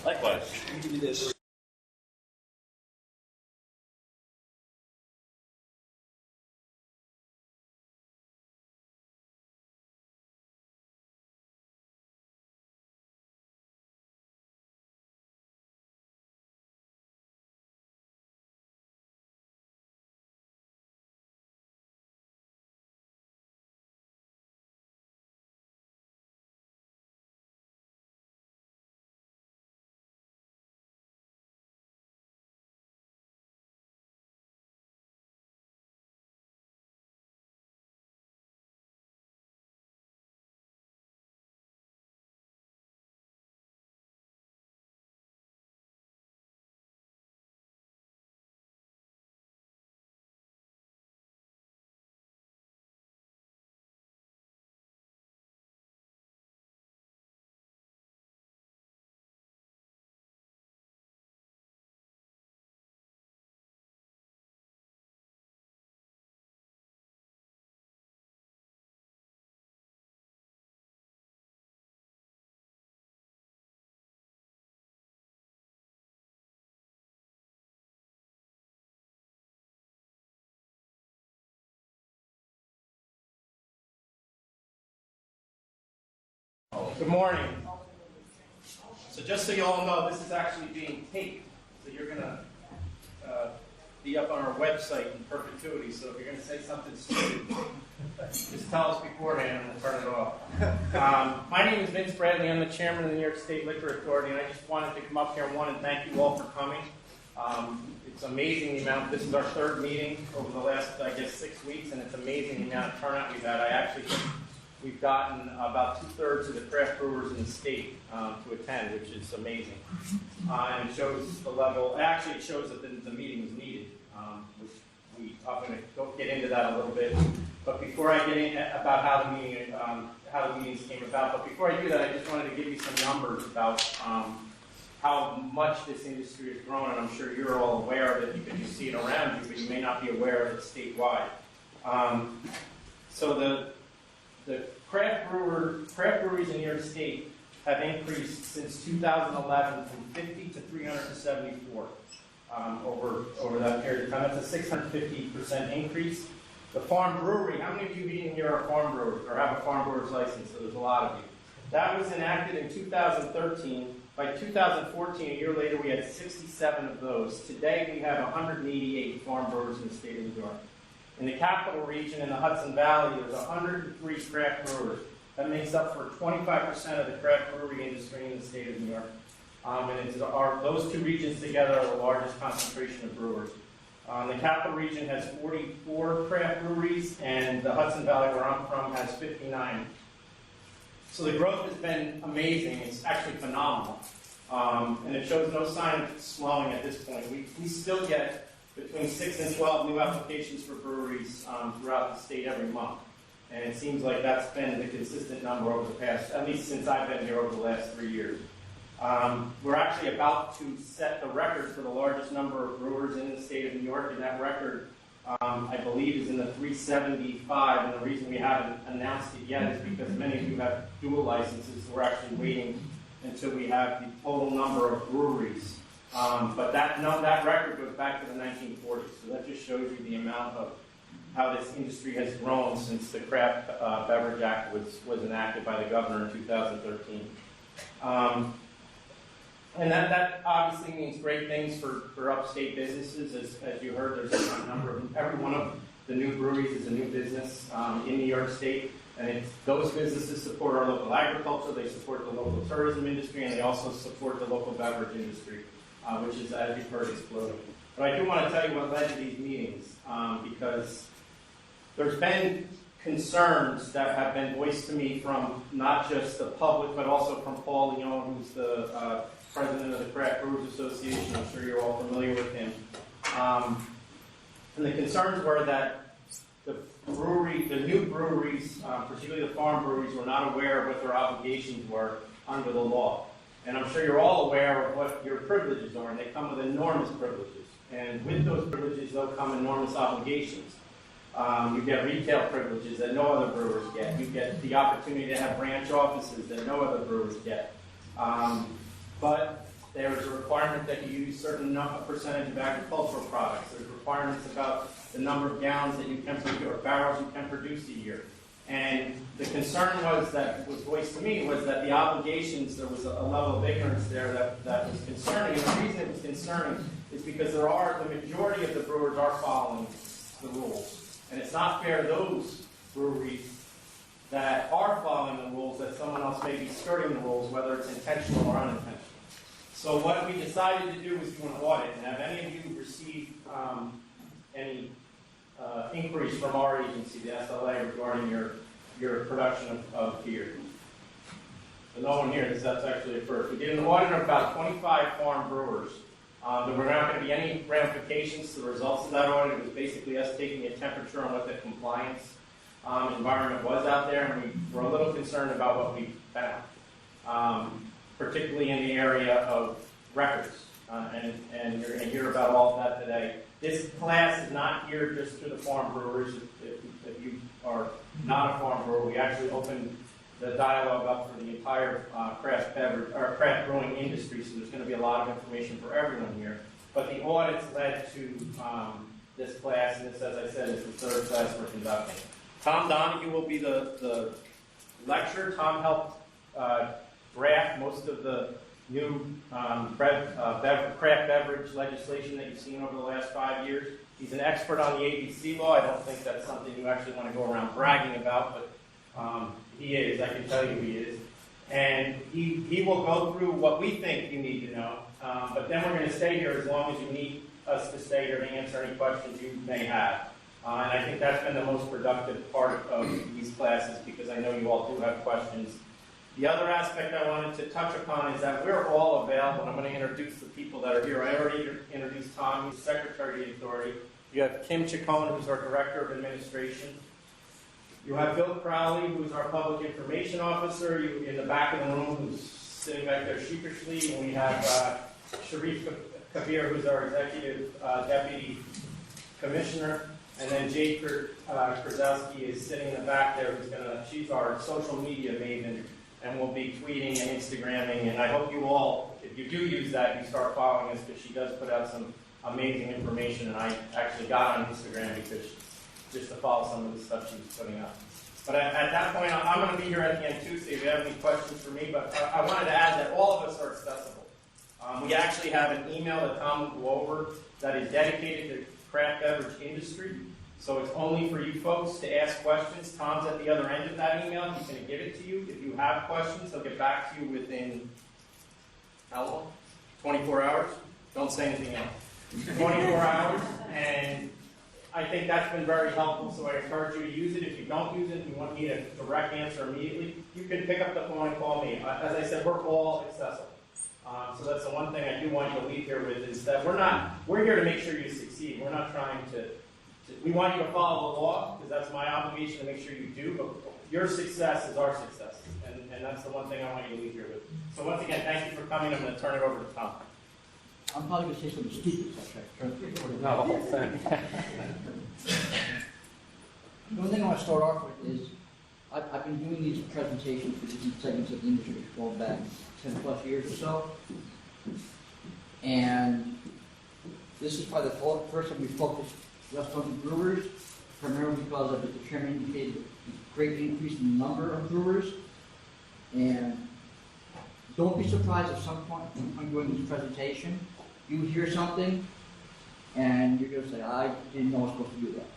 Likewise. Give me this. Good morning. So just so you all know, this is actually being taped. So you're going to be up on our website in perpetuity. So if you're going to say something stupid, just tell us beforehand and we'll turn it off. My name is Vince Bradley. I'm the chairman of the New York State Liquor Authority, and I just wanted to come up here and want to thank you all for coming. It's amazing the amount. This is our third meeting over the last, 6 weeks, and it's amazing the amount of turnout we've had. I actually think we've gotten about 2/3 of the craft brewers in the state to attend, which is amazing. And it shows the level. Actually, it shows that the meeting was needed, which I'm going to get into that a little bit. But before I get in about how the meetings came about, but before I do that, I just wanted to give you some numbers about how much this industry has grown, and I'm sure you're all aware of it because you see it around you, but you may not be aware of it statewide. So the craft breweries in New York State have increased since 2011 from 50 to 374 over that period of time. That's a 650% increase. The farm brewery, how many of you in here are farm brewers or have a farm brewer's license? So there's a lot of you. That was enacted in 2013. By 2014, a year later, we had 67 of those. Today, we have 188 farm brewers in the state of New York. In the capital region, in the Hudson Valley, there's 103 craft brewers. That makes up for 25% of the craft brewery industry in the state of New York. And those two regions together are the largest concentration of brewers. The capital region has 44 craft breweries, and the Hudson Valley, where I'm from, has 59. So the growth has been amazing. It's actually phenomenal. And it shows no sign of slowing at this point. We still get between 6 and 12 new applications for breweries throughout the state every month. And it seems like that's been the consistent number over the past, at least since I've been here over the last 3 years. We're actually about to set the record for the largest number of brewers in the state of New York, and that record, I believe, is in the 375, and the reason we haven't announced it yet is because many of you have dual licenses, so we're actually waiting until we have the total number of breweries. But that record goes back to the 1940s, so that just shows you the amount of how this industry has grown since the Craft Beverage Act was enacted by the governor in 2013. And that obviously means great things for upstate businesses. As you heard, there's a number of, every one of the new breweries is a new business in New York State. And those businesses support our local agriculture, they support the local tourism industry, and they also support the local beverage industry, which is, as you've heard, exploding. But I do want to tell you what led to these meetings, because there's been concerns that have been voiced to me from not just the public, but also from Paul Leone, who's the president of the Craft Brewers Association. I'm sure you're all familiar with him. And the concerns were that the new breweries, particularly the farm breweries, were not aware of what their obligations were under the law. And I'm sure you're all aware of what your privileges are, and they come with enormous privileges. And with those privileges, there'll come enormous obligations. You get retail privileges that no other brewers get. You get the opportunity to have branch offices that no other brewers get. But There's a requirement that you use certain percentage of agricultural products. There's requirements about the number of gallons that you can produce, or barrels you can produce a year. And the concern that was voiced to me was that the obligations, there was a level of ignorance there that was concerning. And the reason it was concerning is because the majority of the brewers are following the rules. And it's not fair to those breweries that are following the rules that someone else may be skirting the rules, whether it's intentional or unintentional. So what we decided to do was do an audit, and have any of you received any inquiries from our agency, the SLA, regarding your production of beer? So no one here, that's actually a first. We did an audit of about 25 farm brewers. There were not going to be any ramifications to the results of that audit. It was basically us taking a temperature on what the compliance environment was out there, and we were a little concerned about what we found, particularly in the area of records. And you're going to hear about all of that today. This class is not here just to the farm brewers. If you are not a farm brewer, we actually opened the dialogue up for the entire craft beverage or craft brewing industry, so there's going to be a lot of information for everyone here. But the audits led to this class, and this, as I said, is the third class we're conducting. Tom Donahue will be the lecturer. Tom helped draft most of the new craft beverage legislation that you've seen over the last 5 years. He's an expert on the ABC law. I don't think that's something you actually want to go around bragging about, but he is. I can tell you he is. And he will go through what we think you need to know, but then we're going to stay here as long as you need us to stay here to answer any questions you may have. And I think that's been the most productive part of these classes, because I know you all do have questions. The other aspect I wanted to touch upon is that we're all available, and I'm going to introduce the people that are here. I already introduced Tom, who's Secretary of the Authority. You have Kim Chacon, who's our Director of Administration. You have Bill Crowley, who's our Public Information Officer. You in the back of the room, who's sitting back there sheepishly. And we have Sharif Kabir, who's our Executive Deputy Commissioner. And then Jade Krasowski is sitting in the back there. She's our social media maven, and will be tweeting and Instagramming. And I hope you all, if you do use that, you start following us, because she does put out some amazing information. And I actually got on Instagram just to follow some of the stuff she's putting up. But at that point, I'm going to be here at the end too, so if you have any questions for me. But I wanted to add that all of us are accessible. We actually have an email that Tom will go over that is dedicated to the craft beverage industry. So it's only for you folks to ask questions. Tom's at the other end of that email. He's going to give it to you. If you have questions, he'll get back to you within, how long? 24 hours? Don't say anything else. 24 hours. And I think that's been very helpful, so I encourage you to use it. If you don't use it, if you want me to direct answer immediately, you can pick up the phone and call me. As I said, we're all accessible. So that's the one thing I do want you to leave here with, is that we're here to make sure you succeed. We're not trying we want you to follow the law, because that's my obligation to make sure you do, but your success is our success. And that's the one thing I want you to leave here with. So once again, thank you for coming. I'm going to turn it over to Tom. I'm probably going to say something stupid. No, the whole thing. The one thing I want to start off with is, I've been doing these presentations for different segments of the industry going back 10 plus years or so. And this is probably the first time we focused just on the brewers, primarily because of, as the chairman indicated, a great increase in the number of brewers. And don't be surprised at some point when I'm doing this presentation, you hear something and you're going to say, I didn't know I was supposed to do that.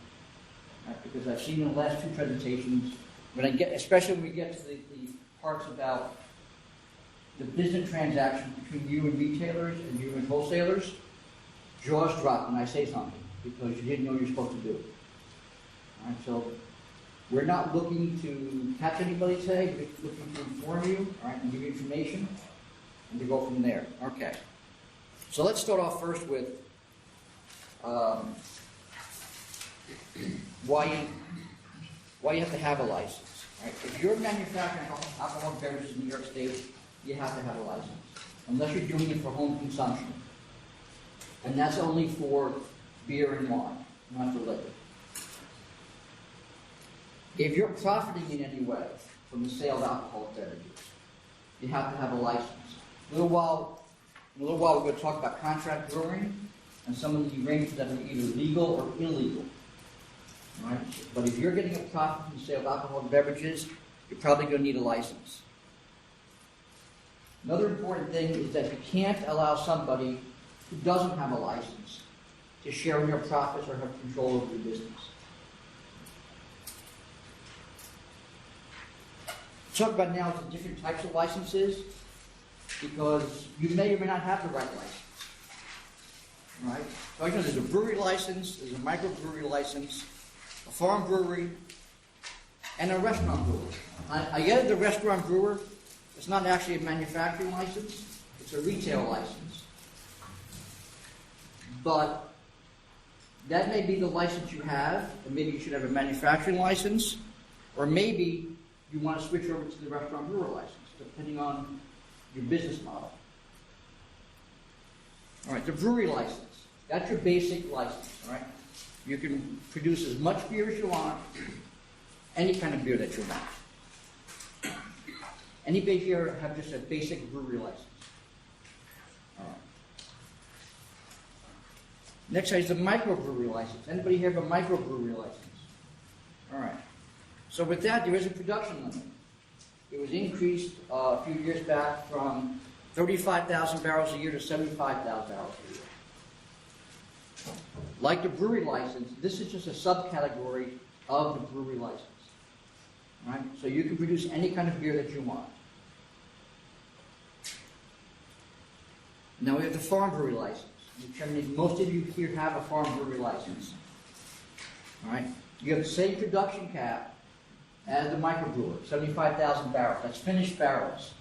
Right? Because I've seen in the last two presentations, especially when we get to the parts about the business transaction between you and retailers and you and wholesalers, jaws drop when I say something, because you didn't know you're supposed to do it. All right, so we're not looking to catch anybody today, we're looking to inform you, all right, and give you information, and to go from there. Okay. So let's start off first with why you have to have a license. Right? If you're manufacturing alcoholic beverages in New York State, you have to have a license, unless you're doing it for home consumption. And that's only for beer and wine, not for liquor. If you're profiting in any way from the sale of alcoholic beverages, you have to have a license. A little while In a little while, we're going to talk about contract brewing and some of the arrangements that are either legal or illegal. All right? But if you're getting a profit from the sale of alcoholic beverages, you're probably going to need a license. Another important thing is that you can't allow somebody who doesn't have a license to share in your profits or have control over your business. Talk about now the different types of licenses, because you may or may not have the right license. All right? So there's a brewery license, there's a microbrewery license, a farm brewery, and a restaurant brewer. I get the restaurant brewer. It's not actually a manufacturing license, it's a retail license. But that may be the license you have, and maybe you should have a manufacturing license, or maybe you want to switch over to the restaurant brewer license, depending on your business model. All right, the brewery license. That's your basic license, all right? You can produce as much beer as you want, any kind of beer that you want. Anybody here have just a basic brewery license? All right. Next is the microbrewery license. Anybody here have a microbrewery license? All right. So with that, there is a production limit. It was increased a few years back from 35,000 barrels a year to 75,000 barrels a year. Like the brewery license, this is just a subcategory of the brewery license. All right? So you can produce any kind of beer that you want. Now we have the farm brewery license. Most of you here have a farm brewery license. All right? You have the same production cap as the microbrewer, 75,000 barrels. That's finished barrels.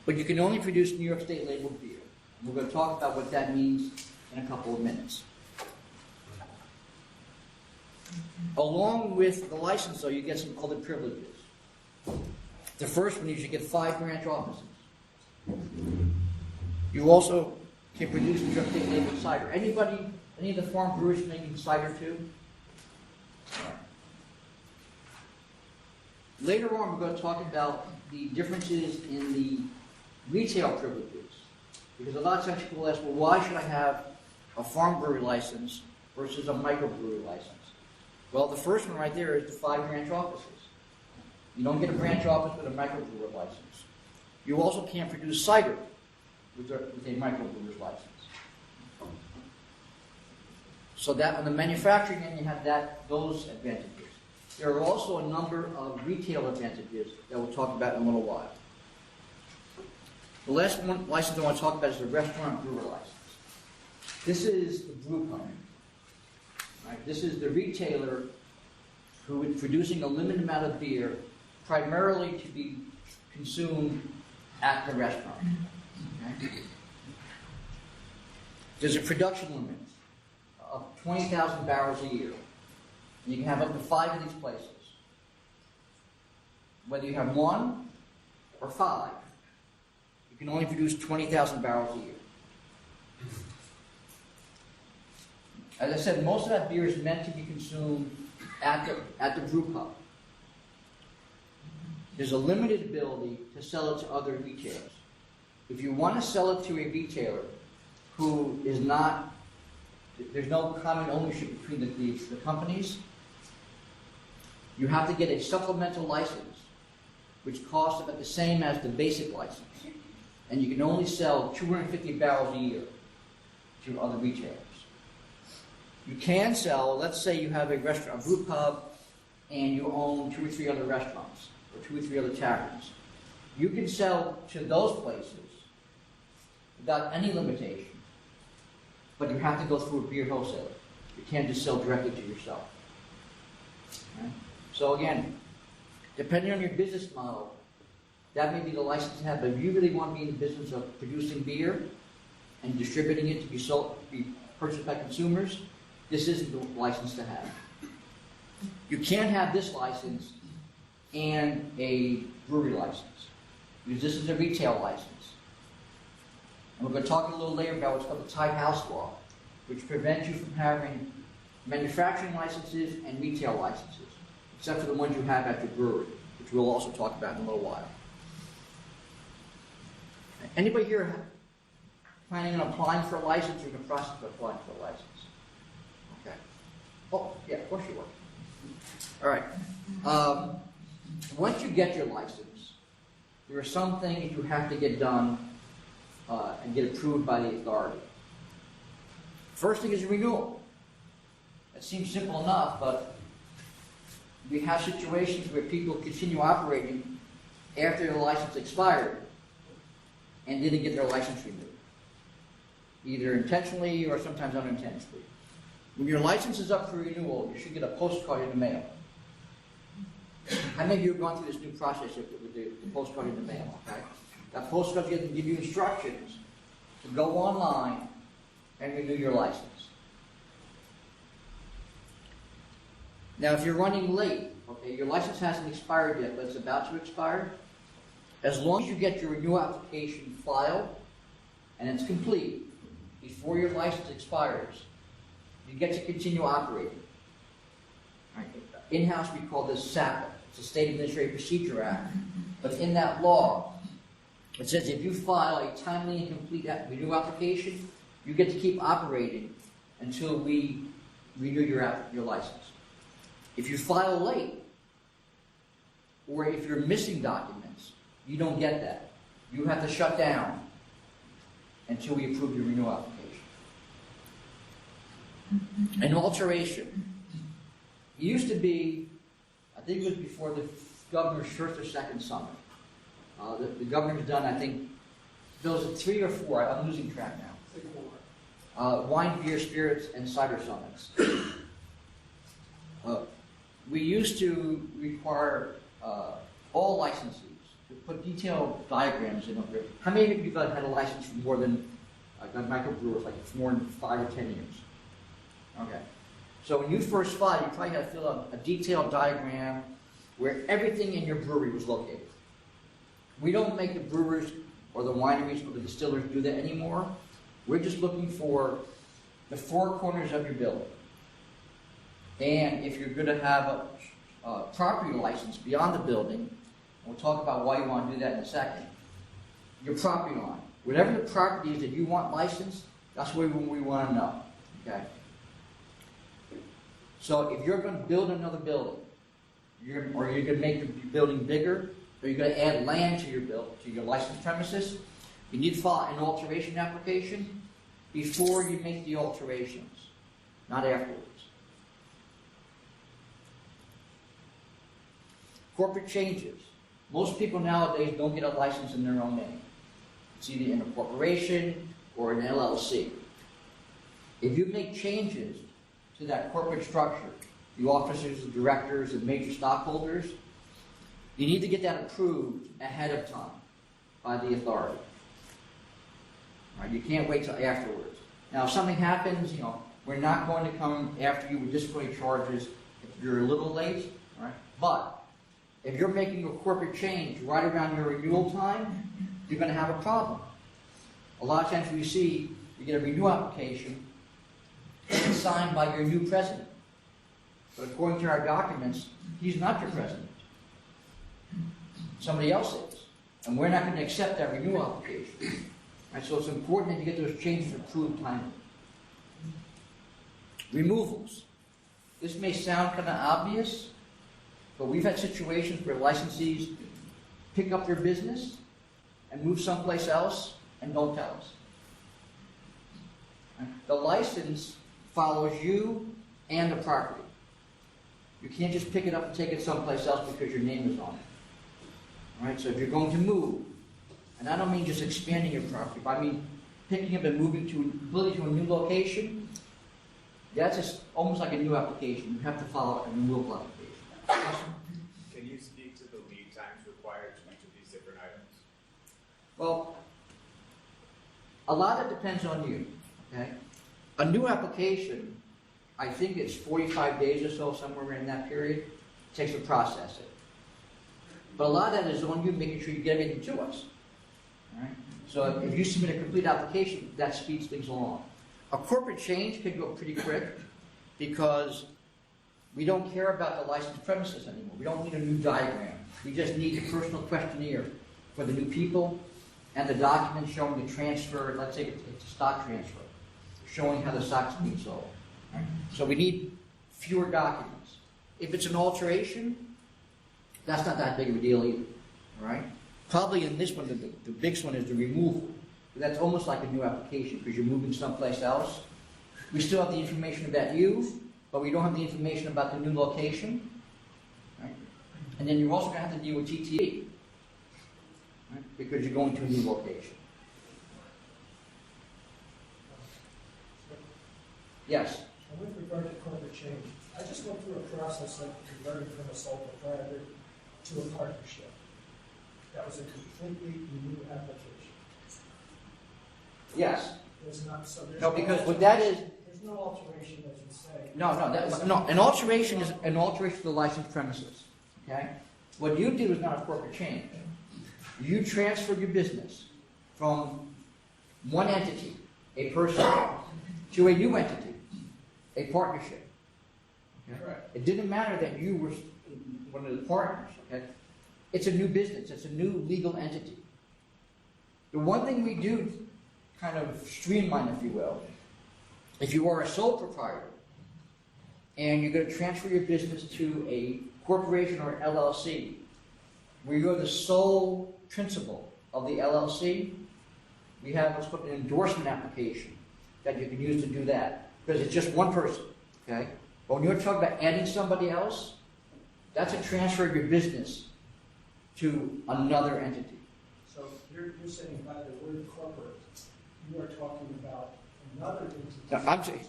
But you can only produce New York State labeled beer. And we're going to talk about what that means in a couple of minutes. Along with the license, though, you get some other privileges. The first one is you get 5 branch offices. You also can produce New York State labeled cider. Any of the farm brewers making cider too? Later on, we're going to talk about the differences in the retail privileges. Because a lot of times people ask, well, why should I have a farm brewery license versus a microbrewery license? Well, the first one right there is the 5 branch offices. You don't get a branch office with a microbrewer license. You also can't produce cider with a microbrewer's license. So that on the manufacturing end, you have those advantages. There are also a number of retail advantages that we'll talk about in a little while. The last one license I want to talk about is the restaurant brewer license. This is the brew pub. Right? This is the retailer who is producing a limited amount of beer, primarily to be consumed at the restaurant. Okay? There's a production limit of 20,000 barrels a year. And you can have up to 5 of these places. Whether you have 1 or 5, you can only produce 20,000 barrels a year. As I said, most of that beer is meant to be consumed at the brew pub. There's a limited ability to sell it to other retailers. If you want to sell it to a retailer who is not, there's no common ownership between the companies, you have to get a supplemental license, which costs about the same as the basic license. And you can only sell 250 barrels a year to other retailers. You can sell, let's say you have a restaurant, a brew pub, and you own 2 or 3 other restaurants, or 2 or 3 other taverns. You can sell to those places without any limitation, but you have to go through a beer wholesaler. You can't just sell directly to yourself. Okay? So again, depending on your business model, that may be the license to have, but if you really want to be in the business of producing beer and distributing it to be sold, to be purchased by consumers, this isn't the license to have. You can't have this license and a brewery license, because this is a retail license. And we're going to talk a little later about what's called the tied house law, which prevents you from having manufacturing licenses and retail licenses, except for the ones you have at your brewery, which we'll also talk about in a little while. Anybody here planning on applying for a license or in the process of applying for a license? Okay. Oh, yeah, of course you will. All right. Once you get your license, there are some things you have to get done and get approved by the authority. First thing is a renewal. It seems simple enough, but we have situations where people continue operating after their license expired and didn't get their license renewed, either intentionally or sometimes unintentionally. When your license is up for renewal, you should get a postcard in the mail. How many of you have gone through this new process with the postcard in the mail? Okay, that postcard is going to give you instructions to go online and renew your license. Now, if you're running late, okay, your license hasn't expired yet, but it's about to expire. As long as you get your renewal application filed and it's complete before your license expires, you get to continue operating. Right. In-house, we call this SAPA. It's the State Administrative Procedure Act. But in that law, it says if you file a timely and complete renewal application, you get to keep operating until we renew your license. If you file late, or if you're missing documents, you don't get that. You have to shut down until we approve your renewal application. An alteration. It used to be, I think it was before the governor's first or second summer. The governor's done, I think, those are 3 or 4, I'm losing track now. Wine, beer, spirits, and cider summits. We used to require all licensees to put detailed diagrams in. How many of you have had a license for more than, microbrewers, like for more than 5 or 10 years? Okay. So when you first filed, you probably had to fill out a detailed diagram where everything in your brewery was located. We don't make the brewers or the wineries or the distillers do that anymore. We're just looking for the 4 corners of your building. And if you're going to have a property license beyond the building, and we'll talk about why you want to do that in a second, your property line. Whatever the property is that you want licensed, that's what we want to know. Okay? So if you're going to build another building, or you're going to make your building bigger, or you're going to add land to your licensed premises, you need to file an alteration application before you make the alterations, not afterwards. Corporate changes. Most people nowadays don't get a license in their own name. It's either in a corporation or an LLC. If you make changes to that corporate structure, the officers, the directors, and major stockholders, you need to get that approved ahead of time by the authority. Right? You can't wait till afterwards. Now, if something happens, we're not going to come after you with disciplinary charges if you're a little late. Right? But if you're making a corporate change right around your renewal time, you're going to have a problem. A lot of times we see you get a renewal application and it's signed by your new president. But according to our documents, he's not your president. Somebody else is. And we're not going to accept that renewal application. Right, so it's important that you get those changes approved timely. Removals. This may sound kind of obvious, but we've had situations where licensees pick up their business and move someplace else and don't tell us. The license follows you and the property. You can't just pick it up and take it someplace else because your name is on it. All right, so if you're going to move, and I don't mean just expanding your property, but I mean picking up and moving to a new location, that's just almost like a new application. You have to follow a renewal application. Can you speak to the lead times required to each of these different items? Well, a lot of it depends on you. Okay, a new application, I think it's 45 days or so, somewhere in that period, it takes to process it. But a lot of that is on you making sure you get everything to us. All right? So if you submit a complete application, that speeds things along. A corporate change can go pretty quick because we don't care about the licensed premises anymore. We don't need a new diagram. We just need a personal questionnaire for the new people and the document showing the transfer, let's say it's a stock transfer, showing how the stock's being sold. Right? So we need fewer documents. If it's an alteration, that's not that big of a deal either. All right? Probably in this one, the biggest one is the removal. That's almost like a new application because you're moving someplace else. We still have the information about you, but we don't have the information about the new location. Right? And then you're also going to have to deal with TTE, right? Because you're going to a new location. Yes? And with regard to corporate change, I just went through a process of converting from a sole proprietor to a partnership. That was a completely new application. Yes. There's not, so there's No, because what that is, there's no alteration, as you say. no, an alteration is an alteration to the licensed premises. Okay? What you did was not a corporate change. You transferred your business from one entity, a person, to a new entity, a partnership. Okay? Correct. It didn't matter that you were one of the partners. Okay? It's a new business. It's a new legal entity. The one thing we do kind of streamline, if you will, if you are a sole proprietor and you're going to transfer your business to a corporation or LLC, where you're the sole principal of the LLC, we have what's called an endorsement application that you can use to do that, because it's just one person, okay? But when you're talking about adding somebody else, that's a transfer of your business to another entity. So you're saying by the word corporate, you are talking about another entity. Now,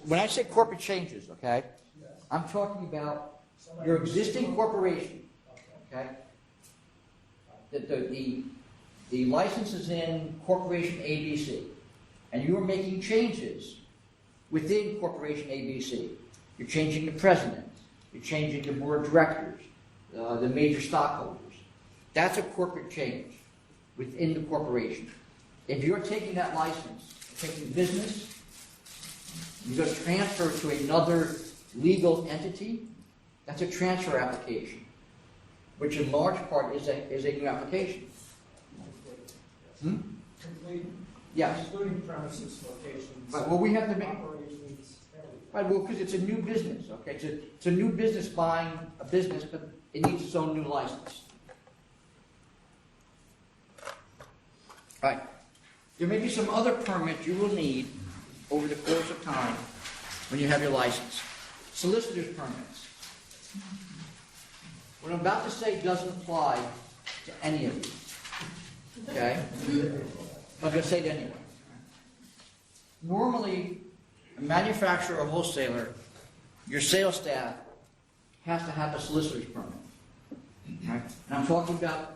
when I say corporate changes, okay, Yes. I'm talking about Somebody your who's existing single- corporation, Okay. okay? The license is in Corporation ABC, and you are making changes within Corporation ABC. You're changing the president, you're changing the board of directors, the major stockholders. That's a corporate change within the corporation. If you're taking that license, taking business, you're going to transfer to another legal entity, that's a transfer application, which in large part is a new application. Hmm? Complete, Yes. including premises, locations. Right, well, we have to make- Operations, everything. Right, well, because it's a new business, okay? It's a new business buying a business, but it needs its own new license. Right. There may be some other permits you will need over the course of time when you have your license. Solicitor's permits. What I'm about to say doesn't apply to any of these. Okay? I'm going to say it anyway. Normally, a manufacturer or wholesaler, your sales staff has to have a solicitor's permit. Right? And I'm talking about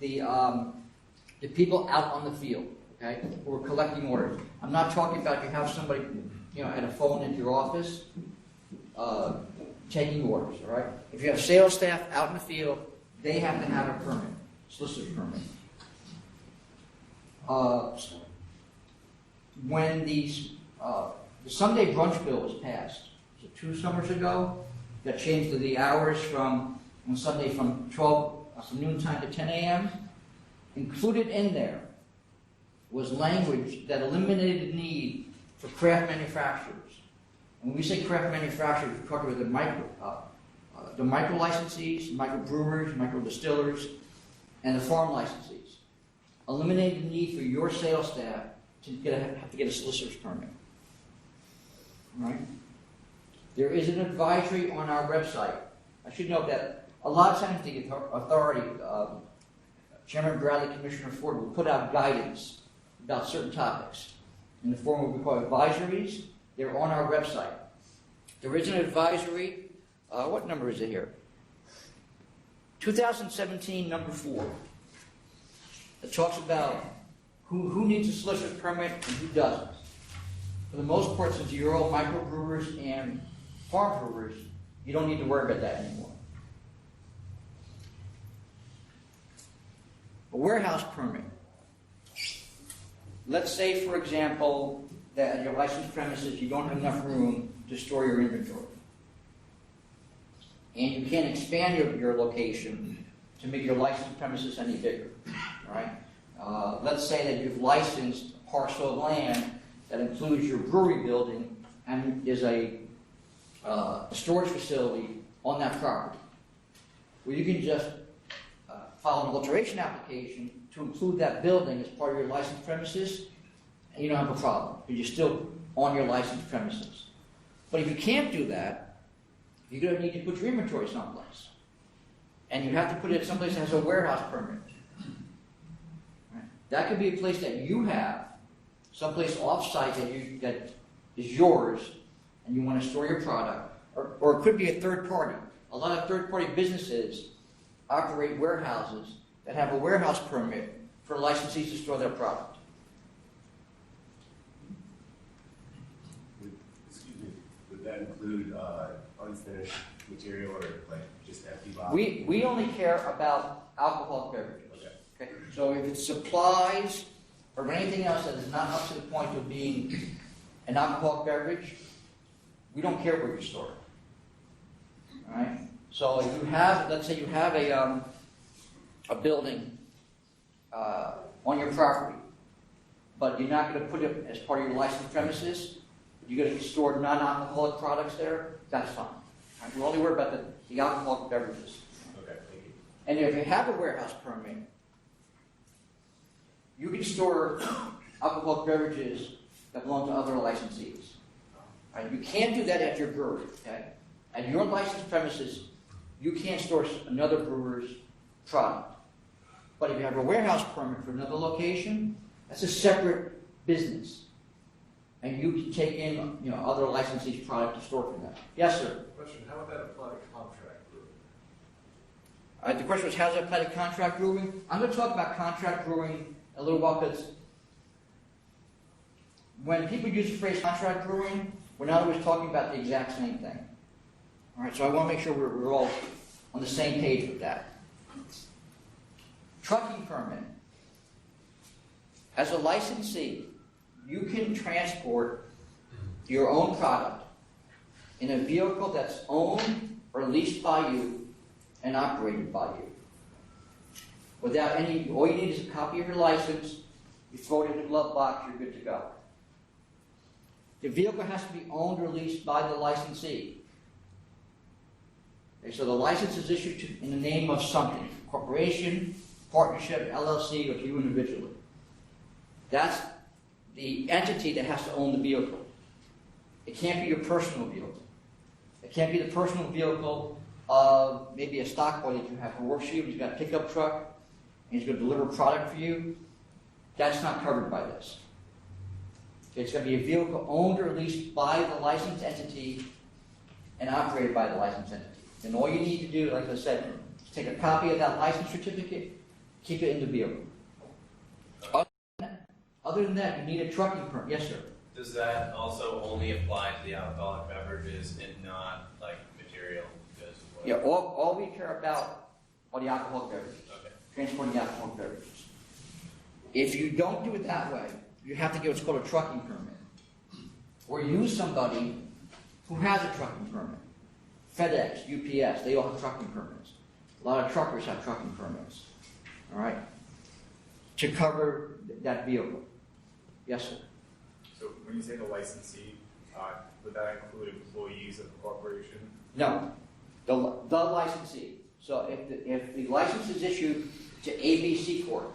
the people out on the field, okay, who are collecting orders. I'm not talking about you have somebody, at a phone in your office, taking orders, all right? If you have sales staff out in the field, they have to have a permit, solicitor's permit. When the Sunday brunch bill was passed, was it 2 summers ago, that changed the hours on Sunday from noontime to 10 a.m., included in there was language that eliminated the need for craft manufacturers. And when we say craft manufacturers, we're talking about the micro licensees, micro brewers, micro distillers, and the farm licensees. Eliminated the need for your sales staff to have to get a solicitor's permit. All right? There is an advisory on our website. I should note that a lot of times the authority, Chairman Bradley, Commissioner Ford, will put out guidance about certain topics in the form of what we call advisories. They're on our website. There is an advisory, what number is it here? 2017, number 4. It talks about who needs a solicitor's permit and who doesn't. For the most part, since you're all microbrewers and farm brewers, you don't need to worry about that anymore. A warehouse permit. Let's say, for example, that at your licensed premises you don't have enough room to store your inventory. and you can't expand your location to make your licensed premises any bigger, all right? Let's say that you've licensed a parcel of land that includes your brewery building and is a storage facility on that property. Well, you can just file an alteration application to include that building as part of your licensed premises, and you don't have a problem, because you're still on your licensed premises. But if you can't do that, you're going to need to put your inventory someplace. And you have to put it someplace that has a warehouse permit. Right? That could be a place that you have, someplace off-site that is yours, and you want to store your product. Or it could be a third party. A lot of third-party businesses operate warehouses that have a warehouse permit for licensees to store their product. Excuse me, would that include unfinished material or like just empty bottles? We only care about alcoholic beverages. Okay. So if it's supplies or anything else that is not up to the point of being an alcoholic beverage, we don't care where you store it. All right. So if you have, let's say you have a building on your property, but you're not going to put it as part of your licensed premises, you're going to store non-alcoholic products there, that's fine. Right? We're only worried about the alcoholic beverages. Okay, thank you. And if you have a warehouse permit, you can store alcoholic beverages that belong to other licensees. Right? You can't do that at your brewery. Okay? At your licensed premises, you can't store another brewer's product. But if you have a warehouse permit for another location, that's a separate business. And you can take in, other licensees' product to store for them. Yes, sir? Question, how would that apply to contract brewing? The question was, how does that apply to contract brewing? I'm going to talk about contract brewing a little while, because when people use the phrase contract brewing, we're not always talking about the exact same thing. All right, so I want to make sure we're all on the same page with that. Trucking permit. As a licensee, you can transport your own product in a vehicle that's owned or leased by you and operated by you. Without all you need is a copy of your license, you throw it in the glove box, you're good to go. The vehicle has to be owned or leased by the licensee. Okay, so the license is issued in the name of something, corporation, partnership, LLC, or to you individually. That's the entity that has to own the vehicle. It can't be your personal vehicle. It can't be the personal vehicle of maybe a stock boy that you have who works for you, he's got a pickup truck, and he's going to deliver product for you. That's not covered by this. It's going to be a vehicle owned or leased by the licensed entity and operated by the licensed entity. And all you need to do, like I said, is take a copy of that license certificate, keep it in the vehicle. Other than that, you need a trucking permit. Yes, sir. Does that also only apply to the alcoholic beverages and not like material? Yeah, all we care about are the alcoholic beverages. Okay. Transporting the alcoholic beverages. If you don't do it that way, you have to get what's called a trucking permit. Or use somebody who has a trucking permit. FedEx, UPS, they all have trucking permits. A lot of truckers have trucking permits. All right? To cover that vehicle. Yes, sir. So when you say the licensee, would that include employees of the corporation? No, the licensee. So if the license is issued to ABC Corp,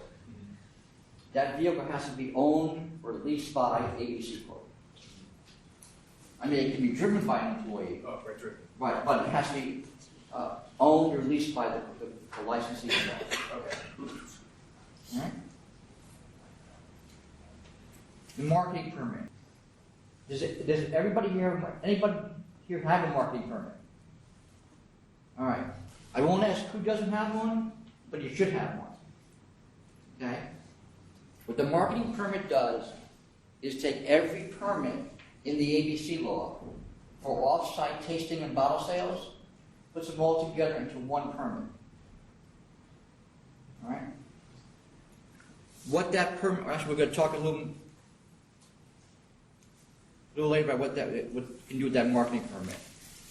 that vehicle has to be owned or leased by ABC Corp. I mean, it can be driven by an employee. Oh, right, driven. Right, but it has to be owned or leased by the licensee. Okay. All right? The marketing permit. Does anybody here have a marketing permit? All right. I won't ask who doesn't have one, but you should have one. Okay? What the marketing permit does is take every permit in the ABC law for off-site tasting and bottle sales, puts them all together into one permit. All right? What that permit, actually we're going to talk a little later about what you can do with that marketing permit.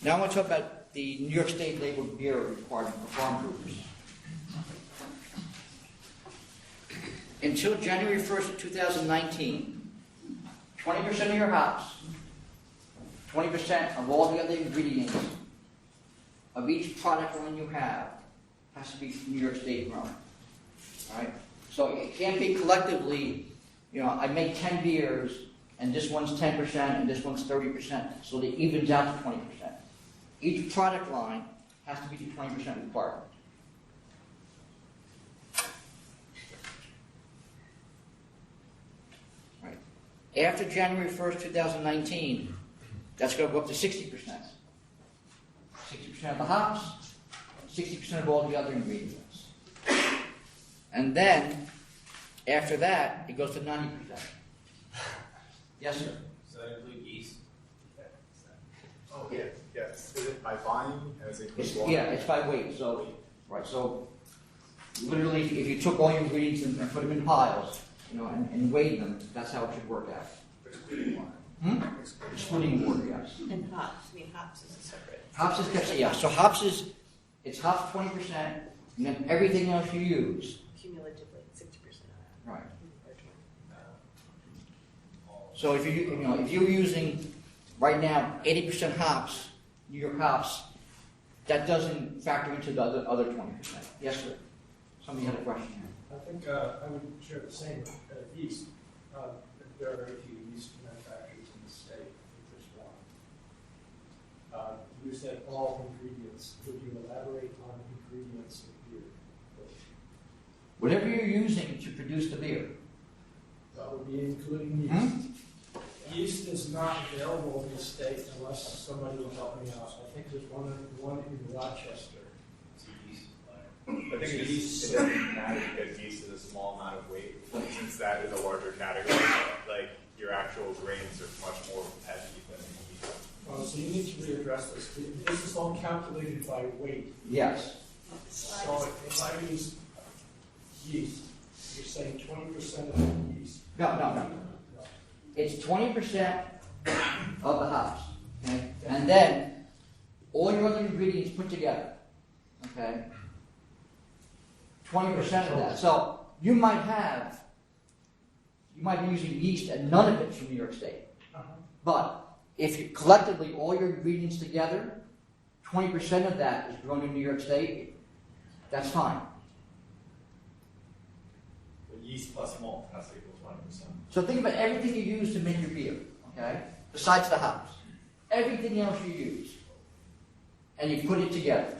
Now I want to talk about the New York State labeled beer requirement for farm brewers. Until January 1st of 2019, 20% of your hops, 20% of all the other ingredients of each product line you have has to be New York State grown. All right? So it can't be collectively, I make 10 beers, and this one's 10%, and this one's 30%, so it evens out to 20%. Each product line has to be the 20% requirement. Right. After January 1st, 2019, that's going to go up to 60%. 60% of the hops, 60% of all the other ingredients. And then, after that, it goes to 90%. Yes, sir? Does that include yeast? Oh, yeah, yes. Is it by volume as it It's, goes yeah, it's by weight. So, right. So, literally, if you took all your ingredients and put them in piles, and weighed them, that's how it should work out. Excluding water, yes. And hops, hops is a separate. Hops is kept, yeah. So hops it's hops 20%, and then everything else you use. Cumulatively, 60% of that. Right. Or 20. So if if you're using right now 80% hops, New York hops, that doesn't factor into the other 20%. Yes, sir. Somebody had a question here. I think I would share the same yeast. There are very few yeast manufacturers in the state, if there's one. You said all ingredients. Would you elaborate on ingredients of beer? Whatever you're using to produce the beer. That would be including yeast. Yeast is not available in the state unless somebody will help me out. I think there's one in Rochester. I think it doesn't matter because yeast is a small amount of weight. Since that is a larger category, like your actual grains are much more heavy than yeast. So you need to readdress this. This is all calculated by weight. Yes. So if I use yeast, you're saying 20% of the yeast. No. It's 20% of the hops. Okay? And then all your other ingredients put together. Okay? 20% of that. So you might be using yeast and none of it's from New York State. But if you collectively all your ingredients together, 20% of that is grown in New York State, that's fine. Yeast plus malt has to equal 20%. So think about everything you use to make your beer, okay? Besides the hops. Everything else you use. And you put it together.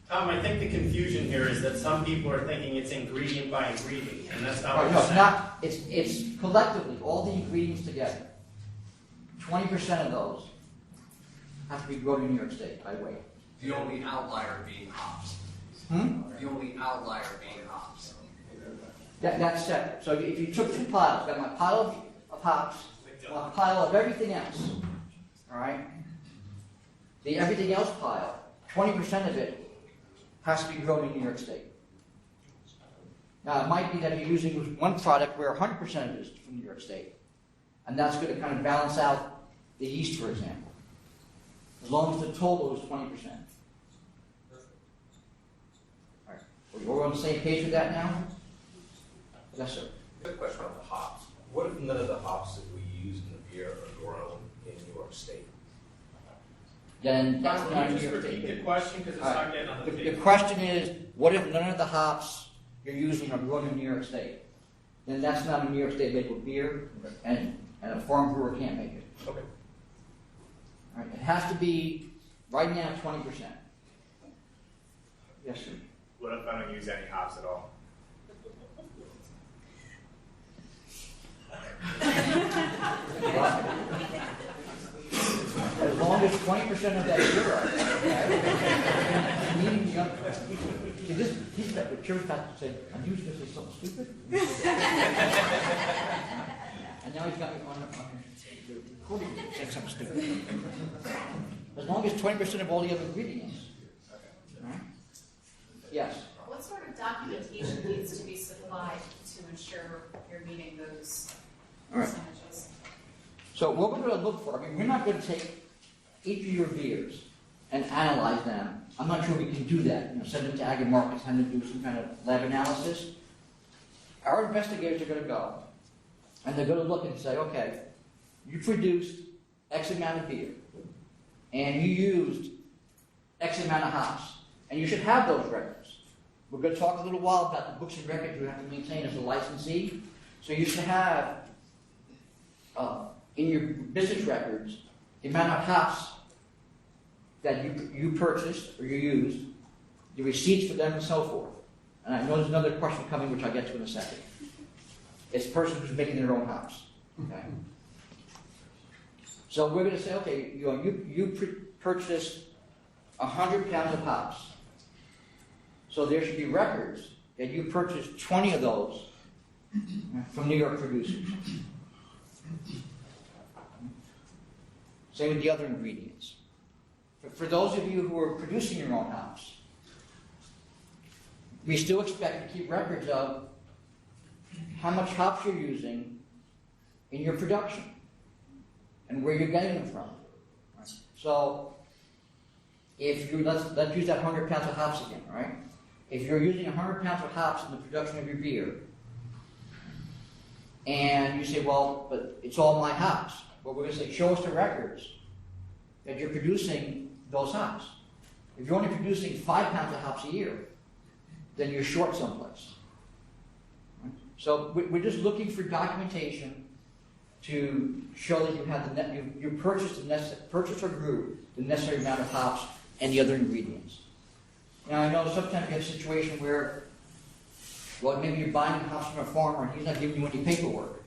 Tom, I think the confusion here is that some people are thinking it's ingredient by ingredient, and that's not what No, you're it's saying. not. It's collectively, all the ingredients together. 20% of those have to be grown in New York State by weight. The only outlier being hops. The only outlier being hops. That's separate. So if you took two piles, got my pile of hops, my pile of everything else, all right? The everything else pile, 20% of it has to be grown in New York State. Now, it might be that you're using one product where 100% of it is from New York State. And that's going to kind of balance out the yeast, for example. As long as the total is 20%. All right. We're on the same page with that now? Yes, sir. Quick question on the hops. What if none of the hops that we use in the beer are grown in New York State? Then that's Can not you New just York repeat State. the question, because it's All not right. getting on the The paper. question is, what if none of the hops you're using are grown in New York State? Then that's not a New York State labeled beer, and a farm brewer can't make it. Okay. All right. It has to be, right now, 20%. Yes, sir. What if I don't use any hops at all? As long as 20% of that is zero. Okay? Meaning the other. See, the church pastor said, I'm using this as something stupid. And now he's got me on the recording saying something stupid. As long as 20% of all the other ingredients. All right? Yes. What sort of documentation needs to be supplied to ensure you're meeting those All right. percentages? So what we're going to look for, we're not going to take each of your beers and analyze them. I'm not sure we can do that, send them to Ag and Markets, have them do some kind of lab analysis. Our investigators are going to go, and they're going to look and say, okay, you produced X amount of beer, and you used X amount of hops, and you should have those records. We're going to talk a little while about the books and records you have to maintain as a licensee. So you should have, in your business records, the amount of hops that you purchased or you used, the receipts for them and so forth. And I know there's another question coming, which I'll get to in a second. It's the person who's making their own hops. Okay? So we're going to say, okay, you purchased 100 pounds of hops. So there should be records that you purchased 20 of those from New York producers. Same with the other ingredients. For those of you who are producing your own hops, we still expect to keep records of how much hops you're using in your production and where you're getting them from. So, if you let's use that 100 pounds of hops again, right? If you're using 100 pounds of hops in the production of your beer, and you say, well, but it's all my hops. Well, we're going to say, show us the records that you're producing those hops. If you're only producing 5 pounds of hops a year, then you're short someplace. Right? So we're just looking for documentation to show that you have you purchased or grew the necessary amount of hops and the other ingredients. Now, I know sometimes you have a situation where, well, maybe you're buying hops from a farmer and he's not giving you any paperwork.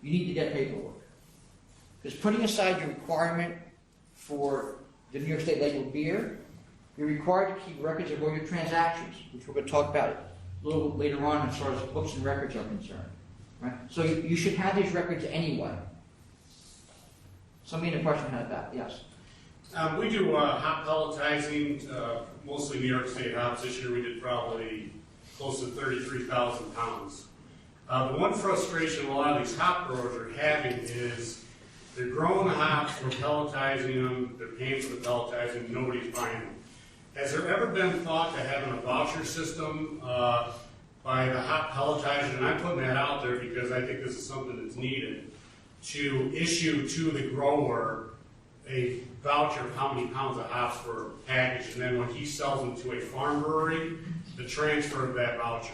You need to get paperwork. Because putting aside your requirement for the New York State labeled beer, you're required to keep records of all your transactions, which we're going to talk about a little bit later on as far as books and records are concerned. Right? So you should have these records anyway. Somebody in a question had that, yes. We do hop pelletizing, mostly New York State hops. This year we did probably close to 33,000 pounds. The one frustration a lot of these hop growers are having is they're growing the hops, we're pelletizing them, they're paying for the pelletizing, nobody's buying them. Has there ever been thought to having a voucher system by the hop pelletizers, and I'm putting that out there because I think this is something that's needed, to issue to the grower a voucher of how many pounds of hops per package, and then when he sells them to a farm brewery, the transfer of that voucher.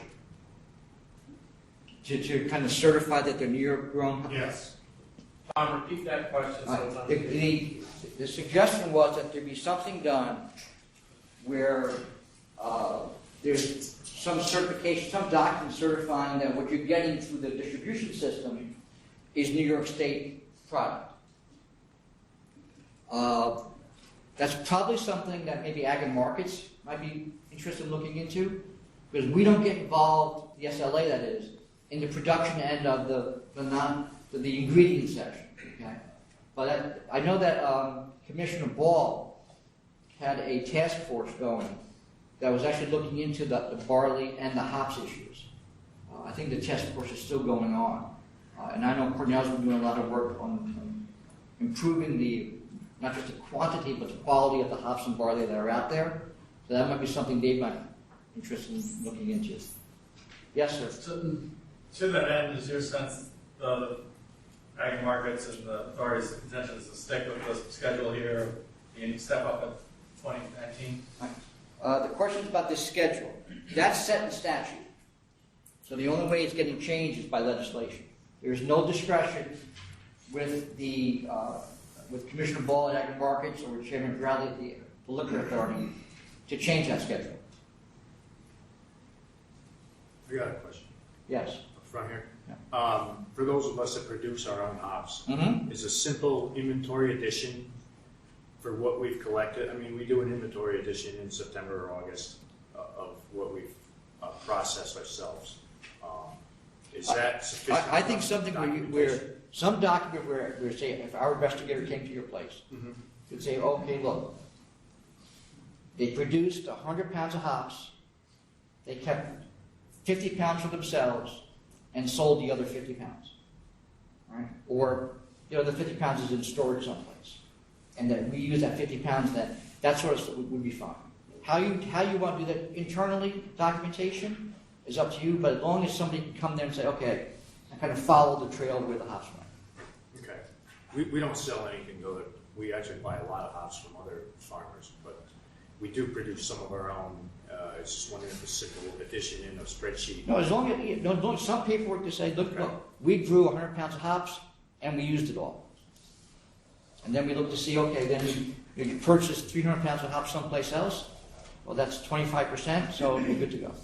To kind of certify that they're New York grown? Yes. Tom, repeat that question. So The suggestion was that there be something done where there's some certification, some document certifying that what you're getting through the distribution system is New York State product. That's probably something that maybe Ag and Markets might be interested in looking into, because we don't get involved, the SLA that is, in the production end of the ingredient section. Okay? But I know that Commissioner Ball had a task force going that was actually looking into the barley and the hops issues. I think the task force is still going on. And I know Cornell's been doing a lot of work on improving not just the quantity, but the quality of the hops and barley that are out there. So that might be something Dave might be interested in looking into. Yes, sir. So, to that end, is your sense the Ag Markets and the authorities' intention is to stick with the schedule here, and step up at 2019? The question is about this schedule. That's set in statute. So the only way it's getting changed is by legislation. There's no discretion with with Commissioner Ball at Ag Markets or with Chairman Bradley at the Liquor Authority to change that schedule. I got a question. Yes. Up front here. Yeah. For those of us that produce our own hops, Mm-hmm. is a simple inventory addition for what we've collected? I mean, we do an inventory addition in September or August of what we've processed ourselves. Is that sufficient? I think something where some document where say if our investigator came to your place, would say, okay, look, they produced 100 pounds of hops, they kept 50 pounds for themselves, and sold the other 50 pounds. Right? Or the other 50 pounds is in storage someplace. and that we use that 50 pounds, that sort of stuff would be fine. How you want to do that internally, documentation, is up to you, but as long as somebody can come there and say, okay, I kind of follow the trail where the hops went. Okay. We don't sell anything though. We actually buy a lot of hops from other farmers, but we do produce some of our own. It's just wondering if a simple addition in a spreadsheet. No, as long as some paperwork to say, look, we grew 100 pounds of hops and we used it all. And then we look to see, okay, then you purchased 300 pounds of hops someplace else. Well, that's 25%, so you're good to go.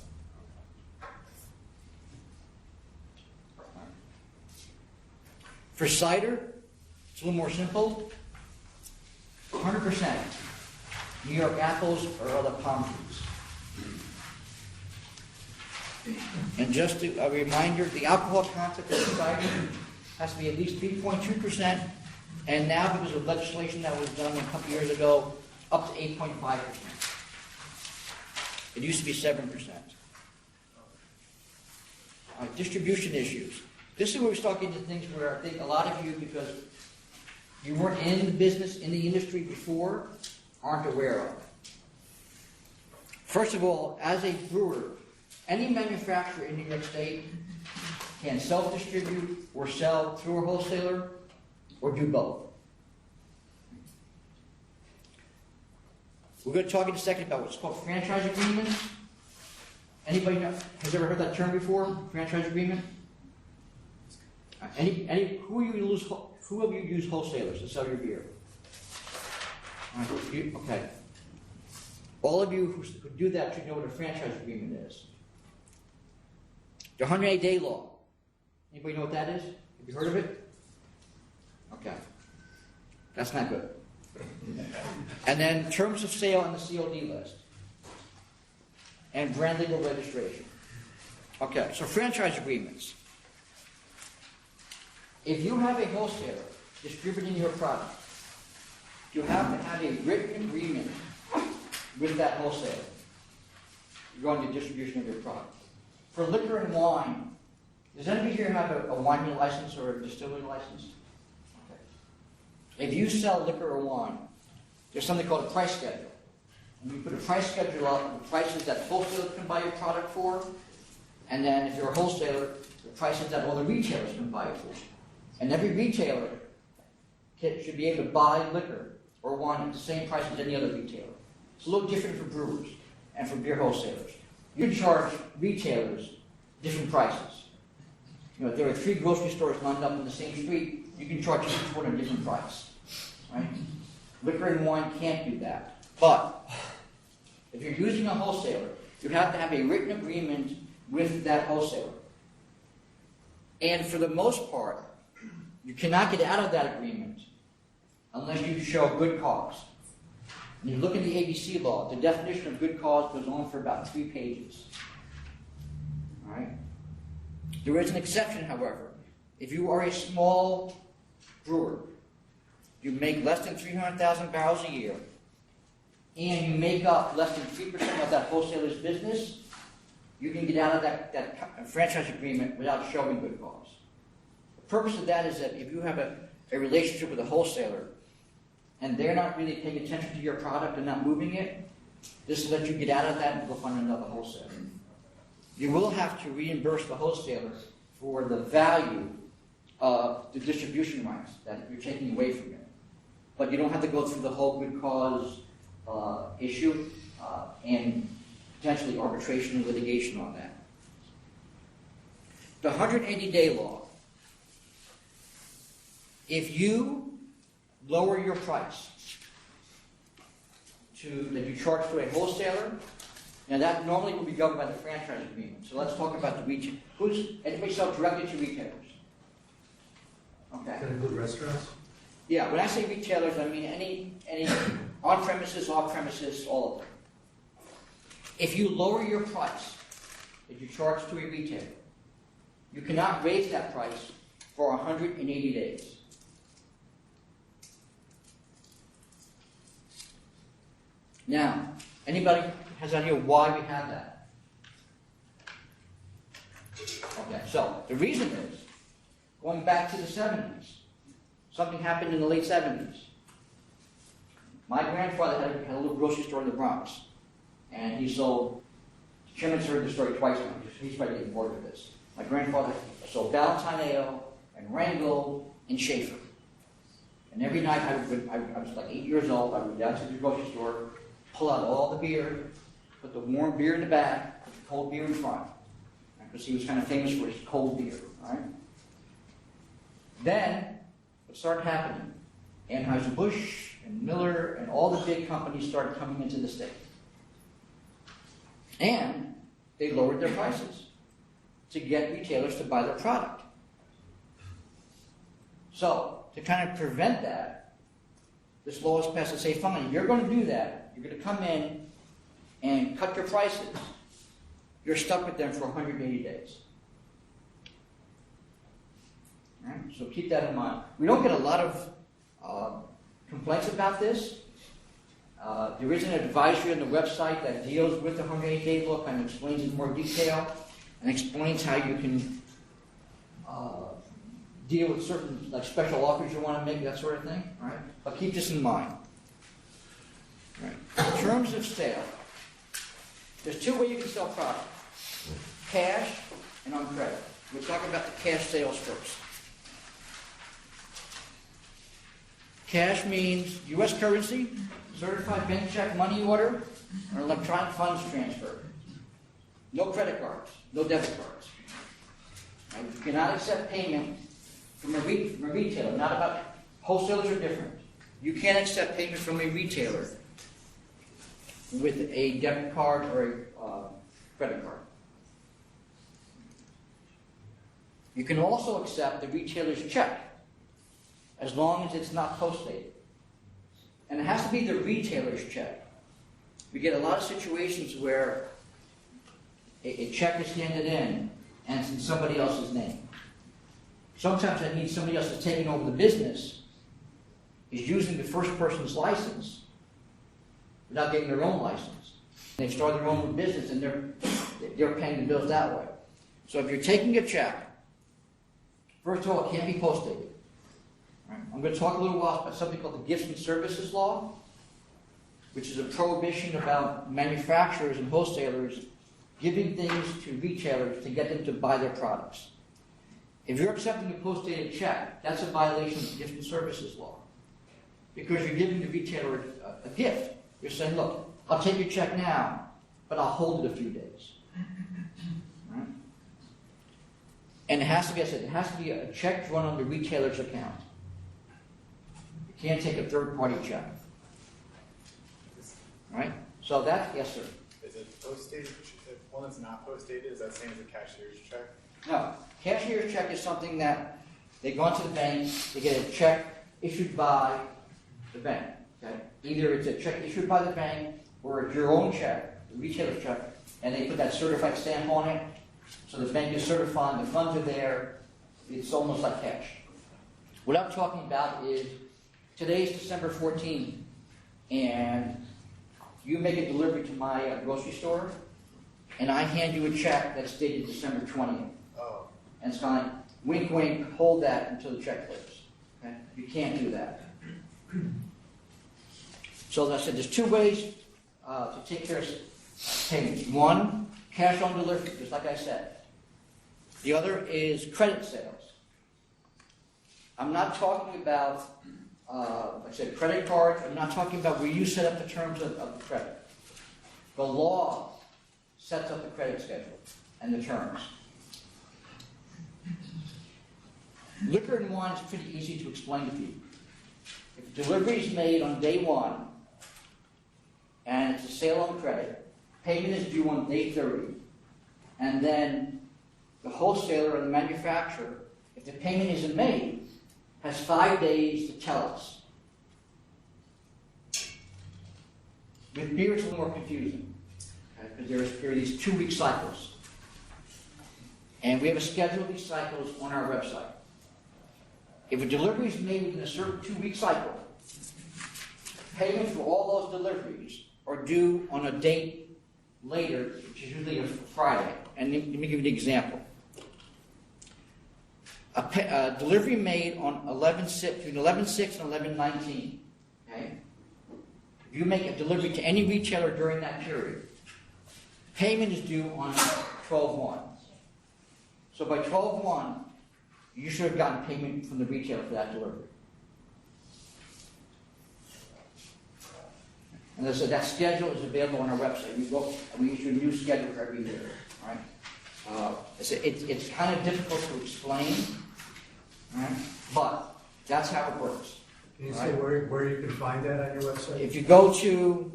For cider, it's a little more simple. 100% New York apples or other palm trees. And just a reminder, the alcohol content of cider has to be at least 3.2%, and now because of legislation that was done a couple years ago, up to 8.5%. It used to be 7%. Distribution issues. This is where we start getting to things where I think a lot of you, because you weren't in the business, in the industry before, aren't aware of. First of all, as a brewer, any manufacturer in New York State can self-distribute or sell through a wholesaler or do both. We're going to talk in a second about what's called franchise agreements. Anybody has ever heard that term before? Franchise agreement? Who of you use wholesalers to sell your beer? Okay. All of you who do that should know what a franchise agreement is. The 180-day law. Anybody know what that is? Have you heard of it? Okay. That's not good. And then terms of sale on the COD list. And brand legal registration. Okay, so franchise agreements. If you have a wholesaler distributing your product, you have to have a written agreement with that wholesaler regarding the distribution of your product. For liquor and wine, does anybody here have a winery license or a distillery license? Okay. If you sell liquor or wine, there's something called a price schedule. And you put a price schedule up, the prices that wholesalers can buy your product for, and then if you're a wholesaler, the prices that all the retailers can buy it for. And every retailer should be able to buy liquor or wine at the same price as any other retailer. It's a little different for brewers and for beer wholesalers. You can charge retailers different prices. You know, if there are 3 grocery stores lined up on the same street, you can charge each one a different price. Right? Liquor and wine can't do that. But if you're using a wholesaler, you have to have a written agreement with that wholesaler. And for the most part, you cannot get out of that agreement unless you show good cause. When you look at the ABC law, the definition of good cause goes on for about 3 pages. All right? There is an exception, however. If you are a small brewer, you make less than 300,000 barrels a year, and you make up less than 3% of that wholesaler's business, you can get out of that franchise agreement without showing good cause. The purpose of that is that if you have a relationship with a wholesaler, and they're not really paying attention to your product and not moving it, this will let you get out of that and go find another wholesaler. You will have to reimburse the wholesaler for the value of the distribution rights that you're taking away from it. But you don't have to go through the whole good cause issue and potentially arbitration and litigation on that. The 180-day law. If you lower your price that you charge to a wholesaler, now that normally will be governed by the franchise agreement. So let's talk about the retail. Anybody sell directly to retailers? Okay. Can it include restaurants? Yeah, when I say retailers, I mean any on-premises, off-premises, all of them. If you lower your price that you charge to a retailer, you cannot raise that price for 180 days. Now, anybody has any idea why we have that? Okay, so the reason is, going back to the 70s, something happened in the late 70s. My grandfather had a little grocery store in the Bronx, and he sold, the chairman's heard the story twice now, he's probably getting bored with this. My grandfather sold Valentine Ale, and Wrangle, and Schaefer. And every night, I was like 8 years old, I would go down to the grocery store, pull out all the beer, put the warm beer in the back, put the cold beer in front. Because he was kind of famous for his cold beer, right? Then, what started happening? Anheuser-Busch and Miller and all the big companies started coming into the state. And they lowered their prices to get retailers to buy their product. So, to kind of prevent that, this law was passed to say, fine, if you're going to do that, you're going to come in and cut your prices, you're stuck with them for 180 days. All right? So keep that in mind. We don't get a lot of complaints about this. There is an advisory on the website that deals with the 180-day law, kind of explains in more detail, and explains how you can deal with certain like special offers you want to make, that sort of thing. All right? But keep this in mind. All right. In terms of sale, there's two ways you can sell product. Cash and on credit. We'll talk about the cash sales first. Cash means U.S. currency, certified bank check, money order, or electronic funds transfer. No credit cards, no debit cards. Right? You cannot accept payment from a retailer. Not about wholesalers are different. You can't accept payment from a retailer with a debit card or a credit card. You can also accept the retailer's check, as long as it's not post-dated. And it has to be the retailer's check. We get a lot of situations where a check is handed in and it's in somebody else's name. Sometimes that means somebody else is taking over the business, is using the first person's license without getting their own license. They start their own business and they're paying the bills that way. So if you're taking a check, first of all, it can't be post-dated. Right. I'm going to talk a little while about something called the Gifts and Services Law, which is a prohibition about manufacturers and wholesalers giving things to retailers to get them to buy their products. If you're accepting a post-dated check, that's a violation of the Gifts and Services Law, because you're giving the retailer a gift. You're saying, look, I'll take your check now, but I'll hold it a few days. Right? And it has to be, I said, it has to be a check drawn on the retailer's account. You can't take a third-party check. Right? So that's, yes, sir. Is it post-dated? If one that's not post-dated, is that same as a cashier's check? No. Cashier's check is something that they go into the bank, they get a check issued by the bank. Okay? Either it's a check issued by the bank or it's your own check, the retailer's check, and they put that certified stamp on it. So the bank is certifying the funds are there. It's almost like cash. What I'm talking about is today's December 14th, and you make a delivery to my grocery store, and I hand you a check that's dated December 20th. Oh. And it's kind of like, wink, wink, hold that until the check clears. Okay? You can't do that. So as I said, there's two ways to take care of payments. One, cash on delivery, just like I said. The other is credit sales. I'm not talking about, like I said, credit cards. I'm not talking about where you set up the terms of the credit. The law sets up the credit schedule and the terms. Liquor and wine is pretty easy to explain to people. If delivery is made on day one, and it's a sale on credit, payment is due on day 30, and then the wholesaler or the manufacturer, if the payment isn't made, has 5 days to tell us. With beer, it's a little more confusing, because there are these 2-week cycles. And we have a schedule of these cycles on our website. If a delivery is made within a certain 2-week cycle, payment for all those deliveries are due on a date later, which is usually a Friday. And let me give you an example. A delivery made on between 11/6 and 11/19, okay? you make a delivery to any retailer during that period, payment is due on 12/1. So by 12/1, you should have gotten payment from the retailer for that delivery. And as I said, that schedule is available on our website. We issue a new schedule for every year. All right? It's kind of difficult to explain, all right? But that's how it works. Can you say where you can find that on your website? If you go to,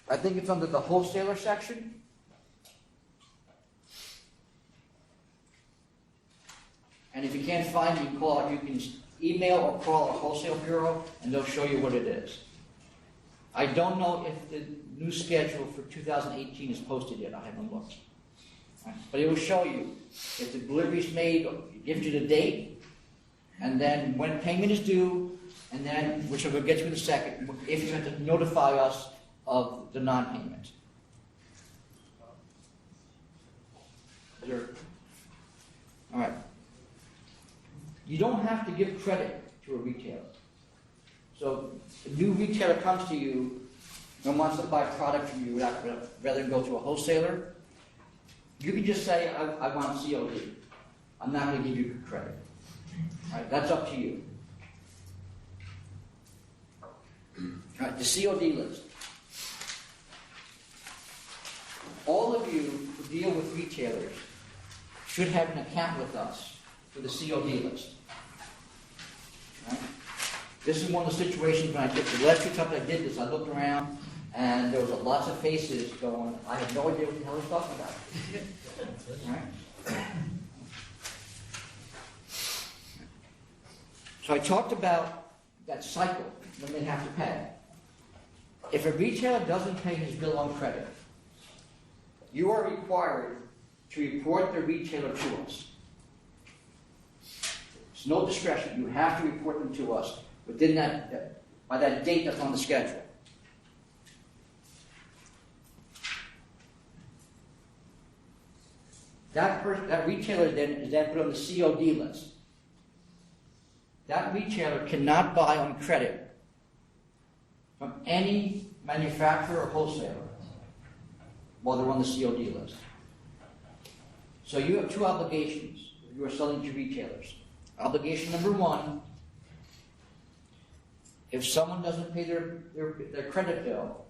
I think it's under the wholesaler section. And if you can't find it, you can email or call a wholesale bureau, and they'll show you what it is. I don't know if the new schedule for 2018 is posted yet. I haven't looked. Right? But it will show you if the delivery is made, it gives you the date, and then when payment is due, and then, which we'll get to in a second, if you have to notify us of the non-payment. All right. You don't have to give credit to a retailer. So a new retailer comes to you and wants to buy product from you rather than go to a wholesaler. You can just say, I want COD. I'm not going to give you credit. All right, that's up to you. All right, the COD list. All of you who deal with retailers should have an account with us for the COD list. All right? This is one of the situations when I did the last few times I did this, I looked around and there was lots of faces going, I have no idea what the hell he's talking about. Right? So I talked about that cycle when they have to pay. If a retailer doesn't pay his bill on credit, you are required to report the retailer to us. It's no discretion. You have to report them to us within by that date that's on the schedule. That retailer then is put on the COD list. That retailer cannot buy on credit from any manufacturer or wholesaler while they're on the COD list. So you have two obligations if you are selling to retailers. Obligation number one, if someone doesn't pay their credit bill,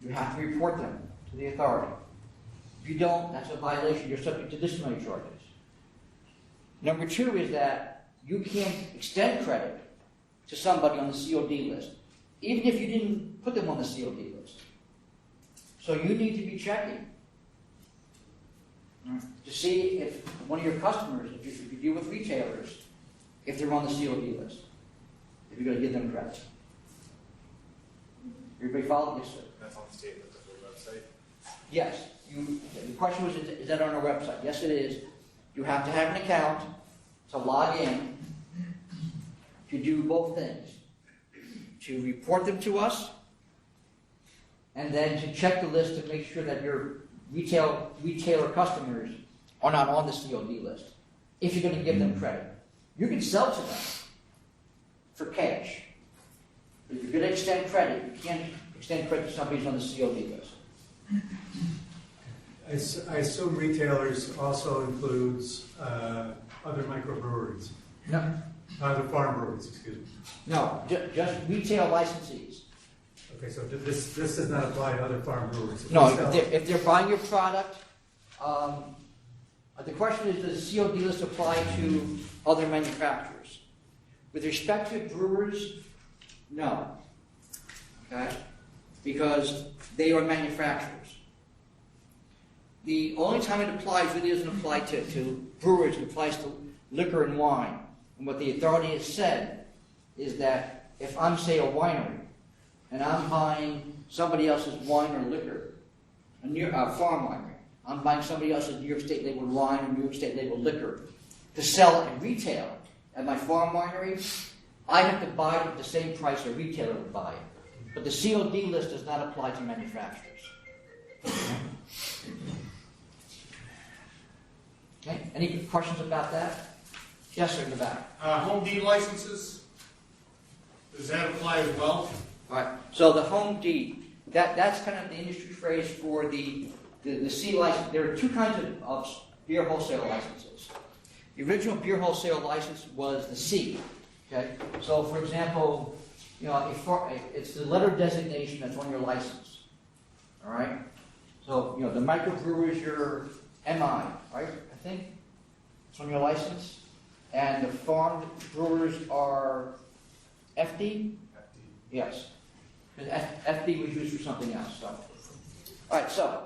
you have to report them to the authority. If you don't, that's a violation. You're subject to disciplinary charges. Number two is that you can't extend credit to somebody on the COD list, even if you didn't put them on the COD list. So you need to be checking to see if one of your customers, if you deal with retailers, if they're on the COD list, if you're going to give them credit. Everybody follow this? That's on the statement of the website? Yes. The question was, is that on our website? Yes, it is. You have to have an account to log in to do both things. To report them to us, and then to check the list to make sure that your retailer customers are not on the COD list. If you're going to give them credit. You can sell to them for cash. If you're going to extend credit, you can't extend credit to somebody who's on the COD list. I assume retailers also includes other microbreweries. No. Other farm breweries, excuse me. No, just retail licensees. Okay, so this does not apply to other farm breweries. No, if they're buying your product, the question is, does the COD list apply to other manufacturers? With respect to brewers, no. Okay? Because they are manufacturers. The only time it applies really doesn't apply to brewers, it applies to liquor and wine. And what the authority has said is that if I'm, say, a winery, and I'm buying somebody else's wine or liquor, a farm winery, I'm buying somebody else's New York State labeled wine or New York State labeled liquor to sell at retail at my farm winery, I have to buy it at the same price a retailer would buy it. But the COD list does not apply to manufacturers. Okay, any questions about that? Yes, sir, in the back. Home D licenses, does that apply as well? All right, so the home D, that's kind of the industry phrase for the C license. There are two kinds of beer wholesale licenses. The original beer wholesale license was the C, okay? So for example, you know, it's the letter designation that's on your license, all right? So, you know, the microbrewer is your MI, right, I think? It's on your license. And the farm brewers are FD? Yes. Because FD was used for something else. So. All right, so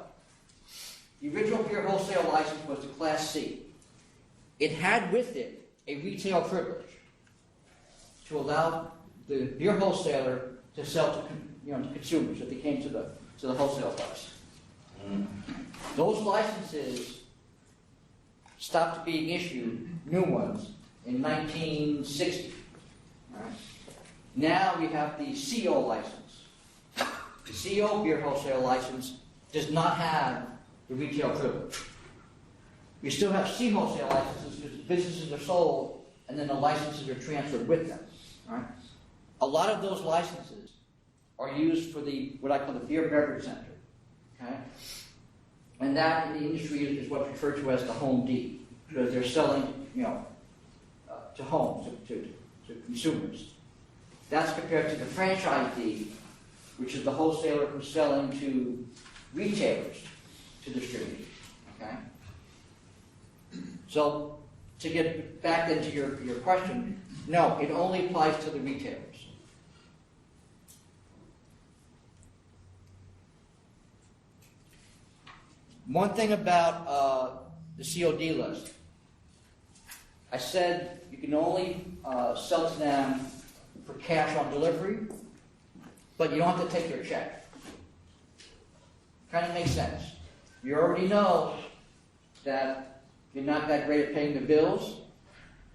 the original beer wholesale license was the Class C. It had with it a retail privilege to allow the beer wholesaler to sell to consumers if they came to the wholesale price. Those licenses stopped being issued, new ones, in 1960. All right. Now we have the CO license. The CO beer wholesale license does not have the retail privilege. We still have C wholesale licenses because businesses are sold and then the licenses are transferred with them. All right. A lot of those licenses are used for what I call the beer beverage center. Okay? And that in the industry is what's referred to as the home D, because they're selling, to homes, to consumers. That's compared to the franchise D, which is the wholesaler who's selling to retailers to distribute. Okay? So, to get back into your question, no, it only applies to the retailers. One thing about the COD list, I said you can only sell to them for cash on delivery, but you don't have to take their check. Kind of makes sense. You already know that you're not that great at paying the bills,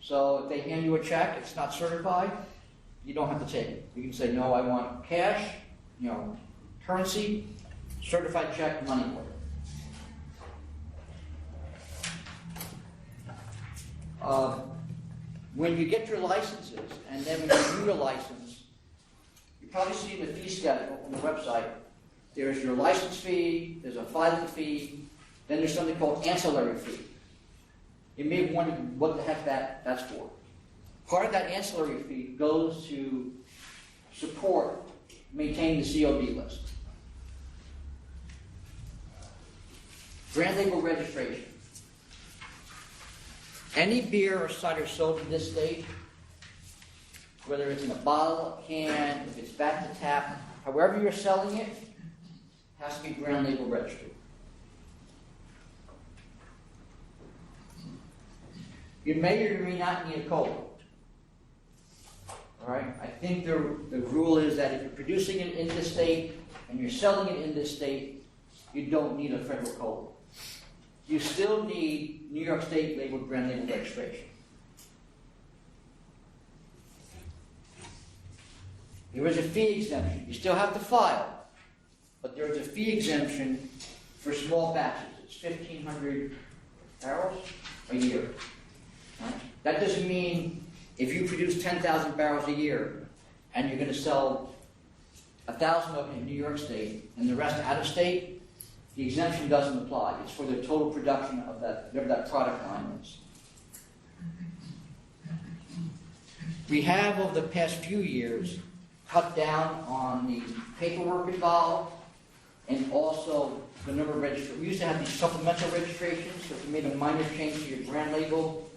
so if they hand you a check, it's not certified, you don't have to take it. You can say, no, I want cash, currency, certified check, money order. When you get your licenses, and then when you renew your license, you probably see in the fee schedule on the website, there's your license fee, there's a filing fee, then there's something called ancillary fee. You may be wondering what the heck that's for. Part of that ancillary fee goes to support maintaining the COD list. Brand label registration. Any beer or cider sold in this state, whether it's in a bottle, a can, if it's back to tap, however you're selling it, has to be brand label registered. You may or may not need a cola. All right? I think the rule is that if you're producing it in this state and you're selling it in this state, you don't need a federal cola. You still need New York State labeled brand label registration. There is a fee exemption. You still have to file, but there is a fee exemption for small batches. It's 1,500 barrels a year. Right? That doesn't mean if you produce 10,000 barrels a year and you're going to sell 1,000 of them in New York State and the rest out of state, the exemption doesn't apply. It's for the total production of whatever that product line is. We have, over the past few years, cut down on the paperwork involved and also the number of registrations. We used to have these supplemental registrations, so if you made a minor change to your brand label,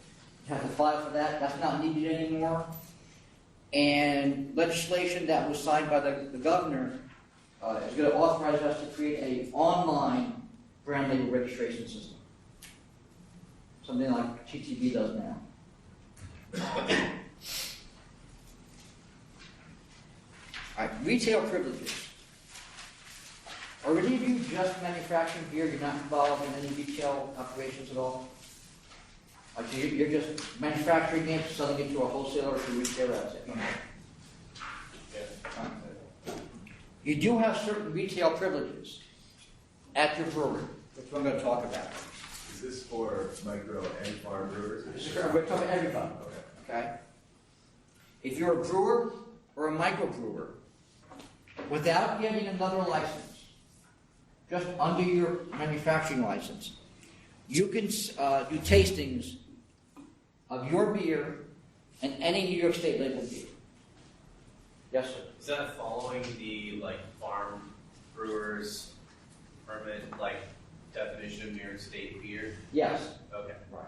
you have to file for that. That's not needed anymore. And legislation that was signed by the governor is going to authorize us to create an online brand label registration system. Something like TTB does now. All right, retail privileges. Are any of you just manufacturing beer? You're not involved in any retail operations at all? Like you're just manufacturing it, selling it to a wholesaler or to a retailer, that's it. Right. You do have certain retail privileges at your brewery, which I'm going to talk about. Is this for micro and farm brewers? We're talking everybody. Okay. If you're a brewer or a microbrewer, without getting another license, just under your manufacturing license, you can do tastings of your beer and any New York State labeled beer. Yes, sir. Is that following the like farm brewers permit like definition of New York State beer? Yes. Okay. Right.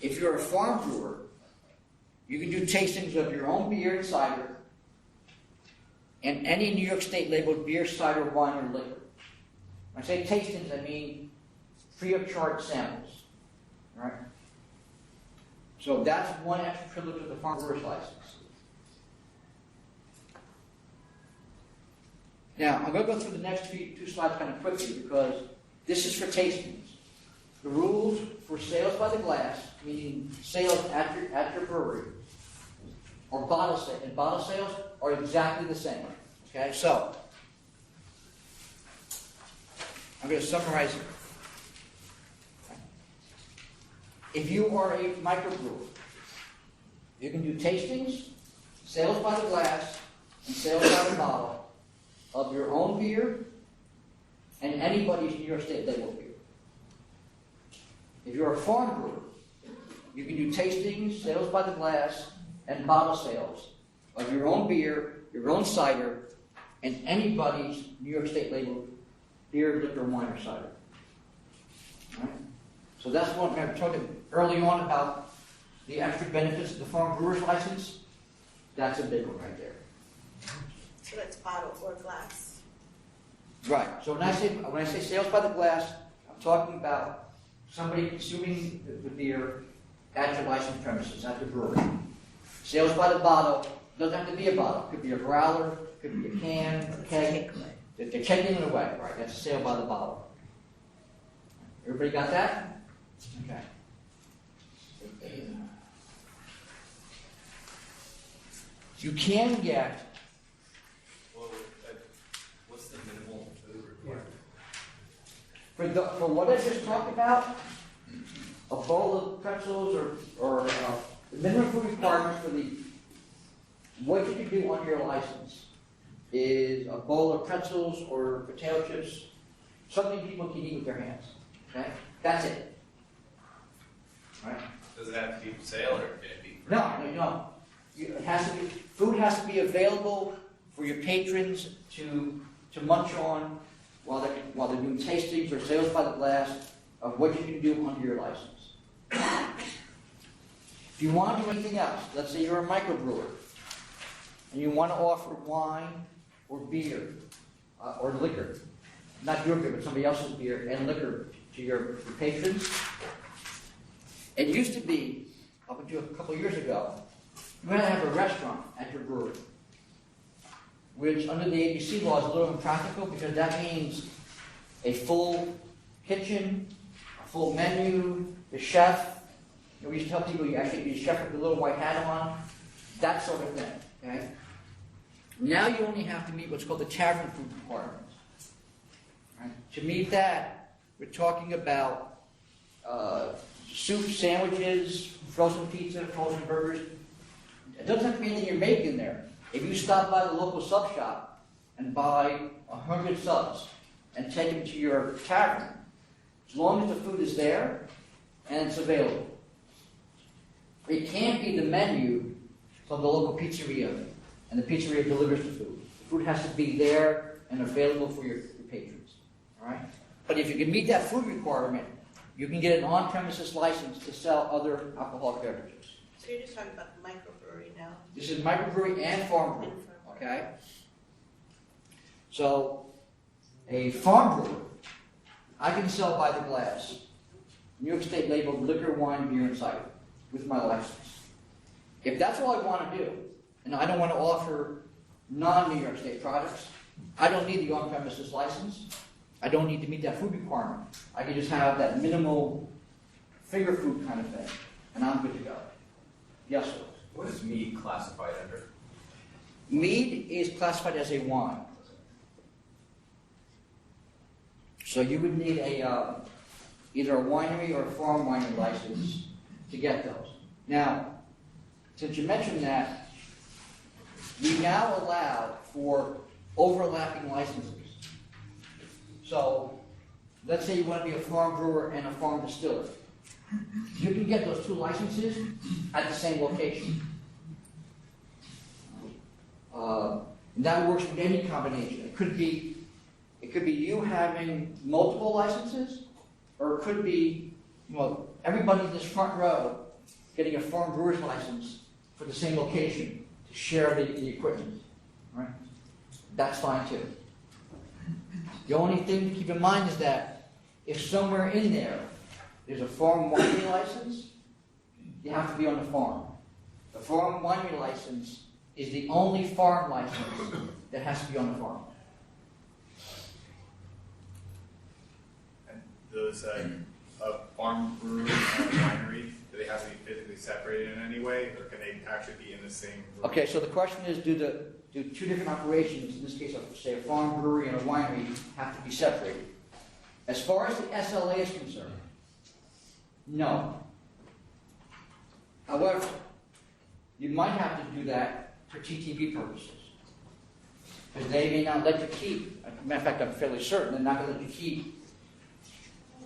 If you're a farm brewer, you can do tastings of your own beer and cider and any New York State labeled beer, cider, wine, or liquor. When I say tastings, I mean free of charge samples. All right? So that's one extra privilege of the farm brewer's license. Now, I'm going to go through the next two slides kind of quickly because this is for tastings. The rules for sales by the glass, meaning sales at your brewery, or bottle sales are exactly the same. Okay, so I'm going to summarize it. If you are a microbrewer, you can do tastings, sales by the glass, and sales by the bottle of your own beer and anybody's New York State labeled beer. If you're a farm brewer, you can do tastings, sales by the glass, and bottle sales of your own beer, your own cider, and anybody's New York State labeled beer, liquor, wine, or cider. All right? So that's what we were talking early on about the extra benefits of the farm brewer's license. That's a big one right there. So that's bottle or glass. Right. So when I say sales by the glass, I'm talking about somebody consuming the beer at your licensed premises, at the brewery. Sales by the bottle doesn't have to be a bottle. It could be a growler, it could be a can, a keg. They're taking it away, right? That's a sale by the bottle. Everybody got that? Okay. You can get. Well, what's the minimal food requirement? For what I just talked about, a bowl of pretzels or the minimum food requirements for what you can do under your license is a bowl of pretzels or potato chips, something people can eat with their hands. Okay, that's it. Right? Does it have to be for sale or can it be? No. It has to be. Food has to be available for your patrons to munch on while they're doing tastings or sales by the glass of what you can do under your license. If you want to do anything else, let's say you're a microbrewer and you want to offer wine or beer or liquor, not your beer, but somebody else's beer and liquor to your patrons. It used to be, up until a couple of years ago, you had to have a restaurant at your brewery, which under the ABC law is a little impractical because that means a full kitchen, a full menu, the chef. We used to tell people you actually need a chef with a little white hat on, that sort of thing. Okay? Now you only have to meet what's called the tavern food requirements. Right? To meet that, we're talking about soup, sandwiches, frozen pizza, frozen burgers. It doesn't have to be anything you're making there. If you stop by the local sub shop and buy 100 subs and take them to your tavern, as long as the food is there and it's available. It can't be the menu from the local pizzeria and the pizzeria delivers the food. The food has to be there and available for your patrons. All right? But if you can meet that food requirement, you can get an on-premises license to sell other alcoholic beverages. So you're just talking about the microbrewery now? This is microbrewery and farm brewery. Okay? So, a farm brewer, I can sell by the glass New York State labeled liquor, wine, beer, and cider with my license. If that's all I want to do, and I don't want to offer non-New York State products, I don't need the on-premises license. I don't need to meet that food requirement. I can just have that minimal finger food kind of thing, and I'm good to go. Yes, sir. What is mead classified under? Mead is classified as a wine. So you would need either a winery or a farm winery license to get those. Now, since you mentioned that, we now allow for overlapping licenses. So, let's say you want to be a farm brewer and a farm distiller. You can get those two licenses at the same location. And that works with any combination. It could be you having multiple licenses, or it could be, everybody in this front row getting a farm brewer's license for the same location to share the equipment. Right? That's fine too. The only thing to keep in mind is that if somewhere in there's a farm winery license, you have to be on the farm. The farm winery license is the only farm license that has to be on the farm. And those, a farm brewery and a winery, do they have to be physically separated in any way, or can they actually be in the same room? Okay, so the question is, do two different operations, in this case, say a farm brewery and a winery, have to be separated? As far as the SLA is concerned, no. However, you might have to do that for TTB purposes. Because they may not let you keep, as a matter of fact, I'm fairly certain, they're not going to let you keep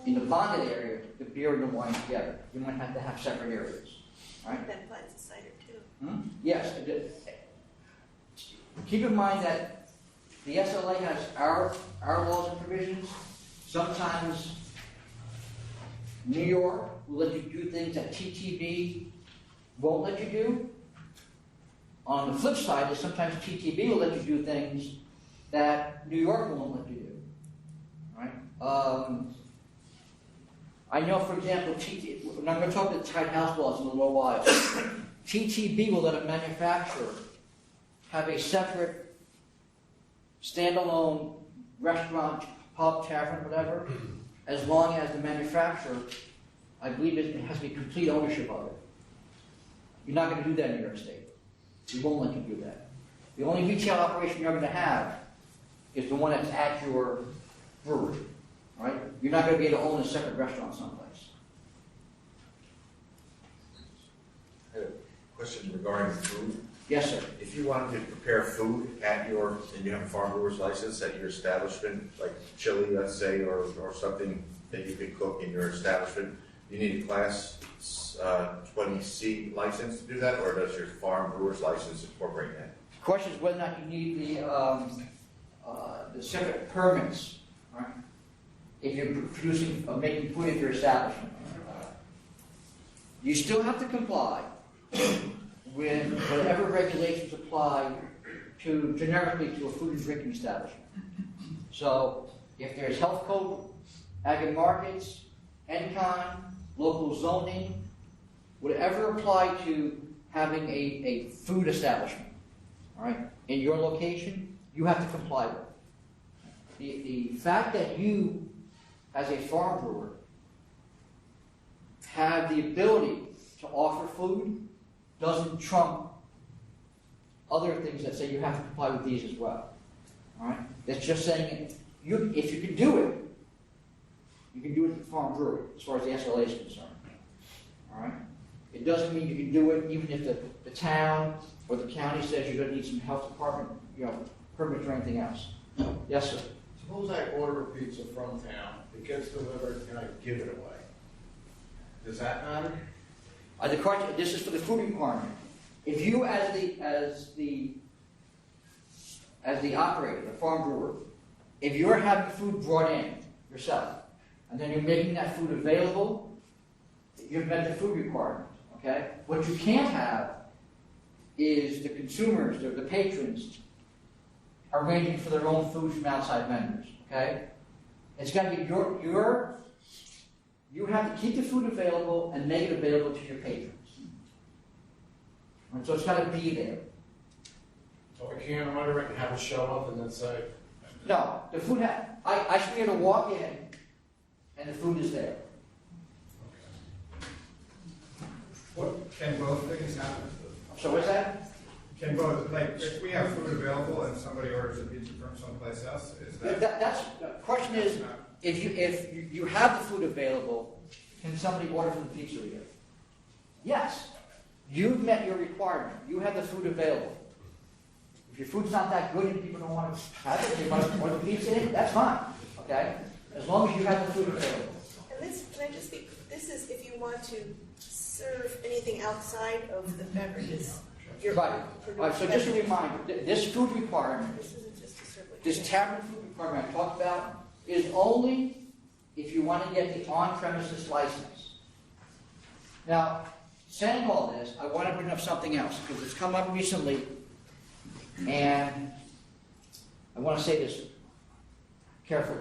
in the bonded area the beer and the wine together. You might have to have separate areas. Right? That applies to cider too. Yes. Keep in mind that the SLA has our laws and provisions. Sometimes New York will let you do things that TTB won't let you do. On the flip side is sometimes TTB will let you do things that New York won't let you do. Right? I know, for example, and I'm going to talk about the tight house laws in a little while. TTB will let a manufacturer have a separate standalone restaurant, pub, tavern, whatever, as long as the manufacturer, I believe it has to be complete ownership of it. You're not going to do that in New York State. We won't let you do that. The only retail operation you're going to have is the one that's at your brewery. Right? You're not going to be able to own a separate restaurant someplace. I have a question regarding food. Yes, sir. If you wanted to prepare food and you have a farm brewer's license at your establishment, like chili, let's say, or something that you could cook in your establishment, you need a class 20C license to do that, or does your farm brewer's license incorporate that? The question is whether or not you need the separate permits, right? If you're producing or making food at your establishment. You still have to comply with whatever regulations apply generically to a food and drinking establishment. So if there's health code, ag and markets, NCON, local zoning, whatever apply to having a food establishment, all right, in your location, you have to comply with. The fact that you, as a farm brewer, have the ability to offer food doesn't trump other things that say you have to comply with these as well. All right? That's just saying if you can do it, you can do it at the farm brewery as far as the SLA is concerned. All right? It doesn't mean you can do it even if the town or the county says you're going to need some health department, permits or anything else. Yes, sir. Suppose I order a pizza from town, it gets delivered, and I give it away. Does that matter? This is for the food requirement. If you, as the operator, the farm brewer, if you're having food brought in yourself, and then you're making that food available, you've met the food requirement. Okay. What you can't have is the consumers, the patrons, arranging for their own food from outside vendors. Okay. It's got to be you have to keep the food available and make it available to your patrons. And so it's got to be there. So I can't order it and have it show up and then say... No, the food I should be able to walk in and the food is there. What, can both things happen? So what's that? Can both, like, if we have food available and somebody orders a pizza from someplace else, is that... That's the question is, if you have the food available, can somebody order from the pizzeria? Yes. You've met your requirement. You have the food available. If your food's not that good and people don't want to have it, they want to order pizza in, that's fine, okay? As long as you have the food available. And this, can I just speak, this is if you want to serve anything outside of the beverages. Right. All right, so just a reminder, this food requirement, This isn't just to serve like. this tavern food requirement I talked about is only if you want to get the on-premises license. Now, saying all this, I want to bring up something else because it's come up recently, and I want to say this carefully.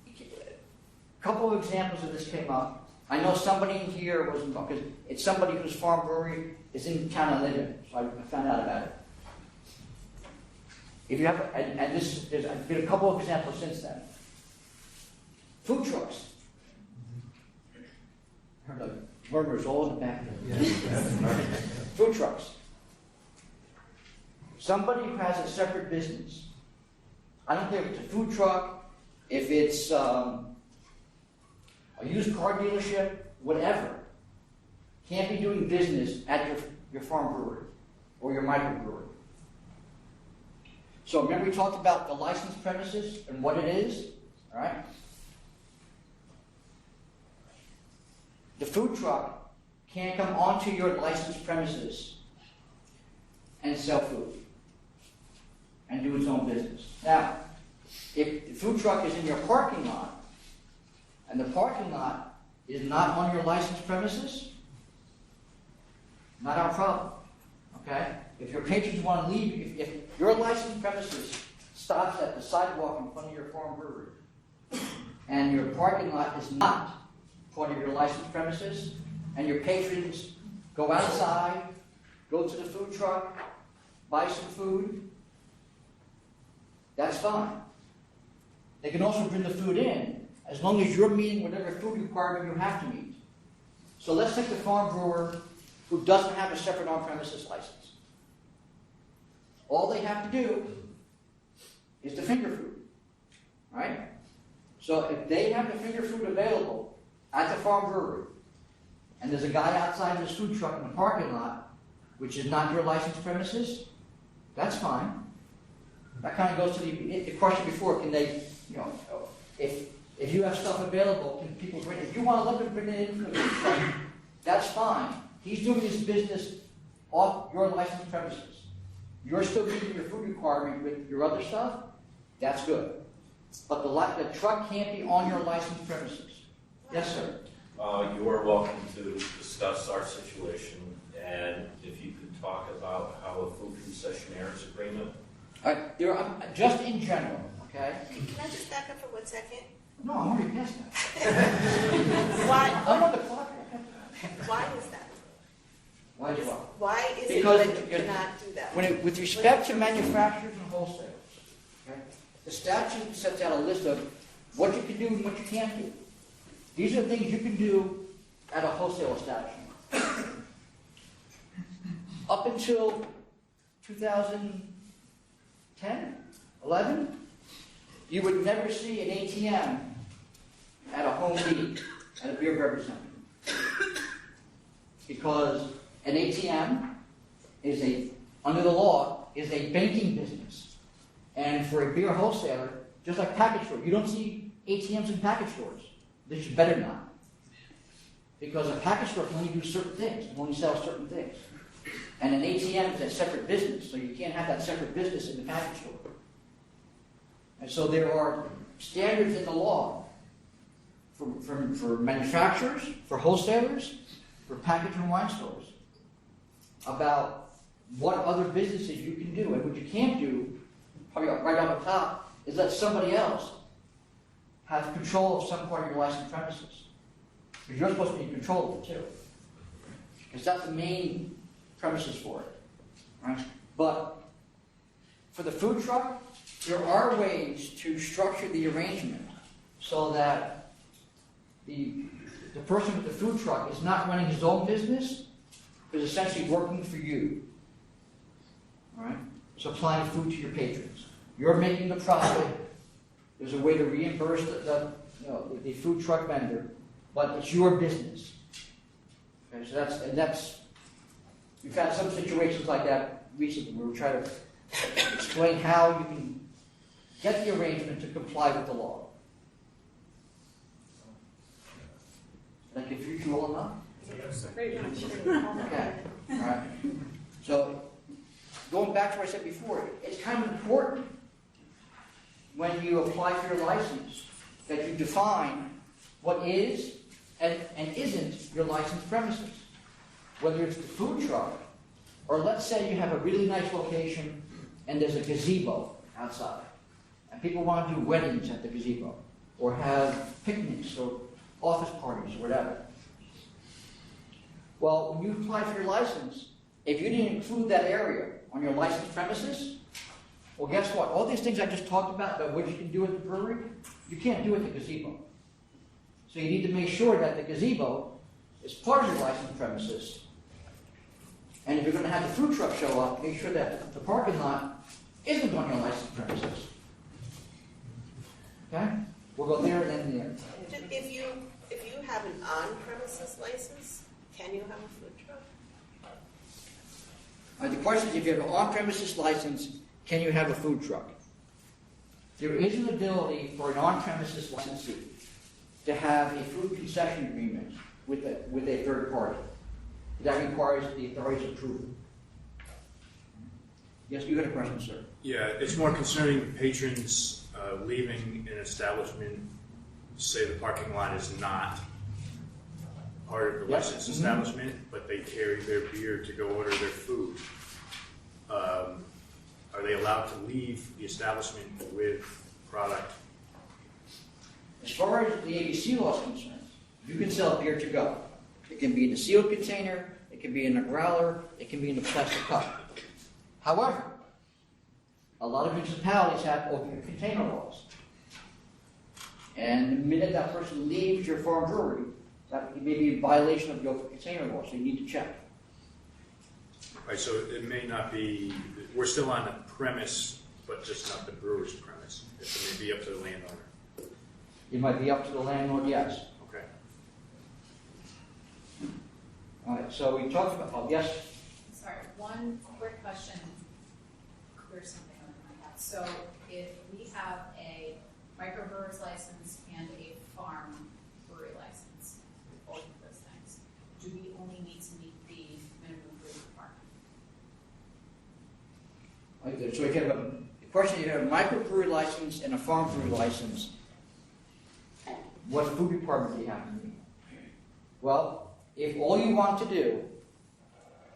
A couple of examples of this came up. I know somebody in here was involved, because it's somebody whose farm brewery is in town I live in, so I found out about it. If you have, and this, there's been a couple of examples since then. Food trucks. I heard the murmurs all in the back there. Food trucks. Somebody who has a separate business. I don't care if it's a food truck, if it's a used car dealership, whatever, can't be doing business at your farm brewery or your microbrewery. So remember we talked about the licensed premises and what it is, all right? The food truck can't come onto your licensed premises and sell food and do its own business. Now, if the food truck is in your parking lot, and the parking lot is not on your licensed premises, not our problem, okay? If your patrons want to leave, if your licensed premises stops at the sidewalk in front of your farm brewery, and your parking lot is not part of your licensed premises, and your patrons go outside, go to the food truck, buy some food, that's fine. They can also bring the food in, as long as you're meeting whatever food requirement you have to meet. So let's take the farm brewer who doesn't have a separate on-premises license. All they have to do is the finger food, right? So if they have the finger food available at the farm brewery, and there's a guy outside his food truck in the parking lot, which is not your licensed premises, that's fine. That kind of goes to the question before, can they, if you have stuff available, can people bring it? If you want to let them bring it in from the food truck, that's fine. He's doing his business off your licensed premises. You're still meeting your food requirement with your other stuff, that's good. But the truck can't be on your licensed premises. Yes, sir. You are welcome to discuss our situation, and if you could talk about how a food concessionaire's agreement. Just in general, okay? Can I just back up for 1 second? No, I'm already past that. Why? I'm on the clock. Why is that? Why is what? Why is Because it that you cannot do that? With respect to manufacturers and wholesalers, okay, the statute sets out a list of what you can do and what you can't do. These are things you can do at a wholesale establishment. Up until 2010, 11, you would never see an ATM at a home meeting, at a beer beverage center. Because an ATM is under the law, is a banking business. And for a beer wholesaler, just like package stores, you don't see ATMs in package stores. This is better not. Because a package store can only do certain things, can only sell certain things. And an ATM is a separate business, so you can't have that separate business in the package store. And so there are standards in the law for manufacturers, for wholesalers, for package and wine stores, about what other businesses you can do. And what you can't do, probably right off the top, is let somebody else have control of some part of your licensed premises. Because you're supposed to be in control of it too. Because that's the main premises for it. Right? But for the food truck, there are ways to structure the arrangement so that the person with the food truck is not running his own business, but is essentially working for you. All right? Supplying food to your patrons. You're making the profit. There's a way to reimburse the food truck vendor, but it's your business. Okay, so that's we've had some situations like that recently. We were trying to explain how you can get the arrangement to comply with the law. Did I confuse you all enough? Very much. Okay, all right. So, going back to what I said before, it's kind of important when you apply for your license that you define what is and isn't your licensed premises. Whether it's the food truck, or let's say you have a really nice location and there's a gazebo outside, and people want to do weddings at the gazebo, or have picnics or office parties or whatever. Well, when you apply for your license, if you didn't include that area on your licensed premises, well, guess what? All these things I just talked about what you can do at the brewery, you can't do at the gazebo. So you need to make sure that the gazebo is part of your licensed premises. And if you're going to have the food truck show up, make sure that the parking lot isn't on your licensed premises. Okay? We'll go there and then there. If you have an on-premises license, can you have a food truck? The question is, if you have an on-premises license, can you have a food truck? There is an ability for an on-premises licensee to have a food concession agreement with a third party. That requires the authority's approval. Yes, you had a question, sir. Yeah, it's more concerning patrons leaving an establishment, say the parking lot is not part of the licensed establishment, but they carry their beer to go order their food. Are they allowed to leave the establishment with product? As far as the ABC law is concerned, you can sell beer to go. It can be in a sealed container, it can be in a growler, it can be in a plastic cup. However, a lot of municipalities have open container laws. And the minute that person leaves your farm brewery, that may be a violation of the open container law, so you need to check. Right, so it may not be, we're still on the premise, but just not the brewer's premise. It may be up to the landowner. It might be up to the landlord, yes. Okay. All right, so we talked about, oh, yes? Sorry, one quick question, clear something up in my head. So if we have a microbrewer's license and a farm brewery license, both of those things, do we only need to meet the minimum brew requirement? So if you have the question, you have a microbrewery license and a farm brewery license, what food requirement do you have to meet? Well, if all you want to do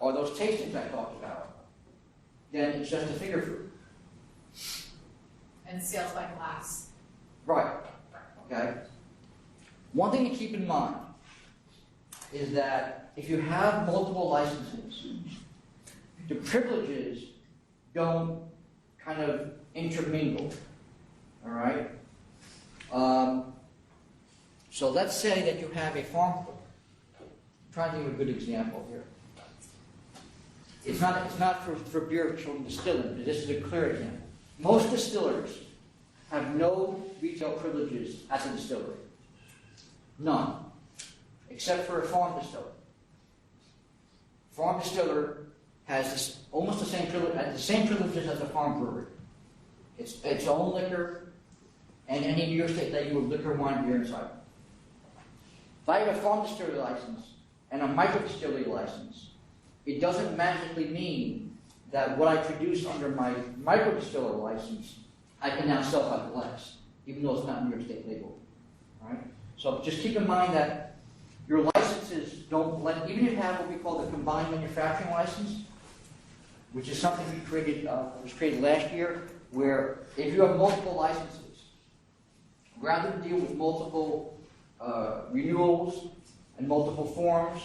are those tastings I talked about, then it's just a finger food. And sales by glass. Right. Okay. One thing to keep in mind is that if you have multiple licenses, the privileges don't kind of intermingle. All right? So let's say that you have a farm. I'm trying to give a good example here. It's not for beer children distilling, but this is a clear example. Most distillers have no retail privileges at the distillery. None. Except for a farm distiller. Farm distiller has almost the same privileges as a farm brewery. It's its own liquor, and any New York State that you have liquor, wine, beer, and cider. If I have a farm distillery license and a micro distillery license, it doesn't magically mean that what I produce under my micro distiller license, I can now sell by glass, even though it's not New York State legal. All right? So just keep in mind that your licenses don't blend. Even if you have what we call the combined manufacturing license, which is something we created, was created last year, where if you have multiple licenses, rather than deal with multiple renewals and multiple forms,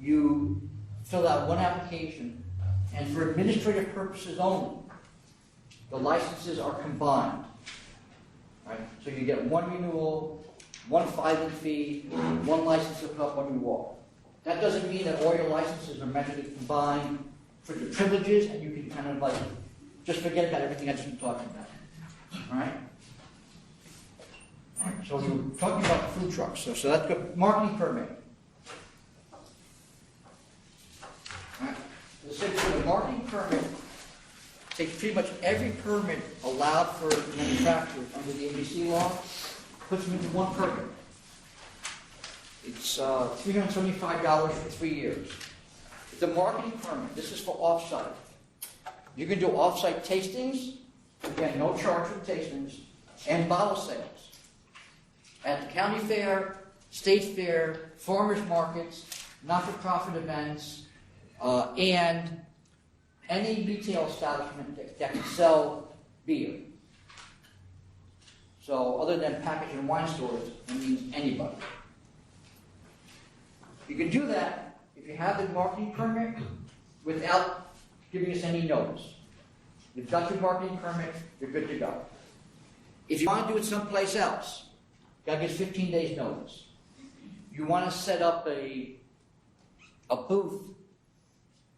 you fill out one application, and for administrative purposes only, the licenses are combined. Right? So you get one renewal, one filing fee, one license to put up when you walk. That doesn't mean that all your licenses are magically combined for the privileges, and you can kind of like just forget about everything I've just been talking about. All right? All right, so we were talking about food trucks. So that's good. Marketing permit. All right. So for the marketing permit takes pretty much every permit allowed for manufacturers under the ABC law, puts them into one permit. It's $375 for 3 years. It's a marketing permit. This is for off-site. You can do off-site tastings, again, no charge for tastings, and bottle sales. At the county fair, state fair, farmers markets, not-for-profit events, and any retail establishment that can sell beer. So other than package and wine stores, it means anybody. You can do that if you have the marketing permit without giving us any notice. You've got your marketing permit, you're good to go. If you want to do it someplace else, you got to get 15 days notice. You want to set up a booth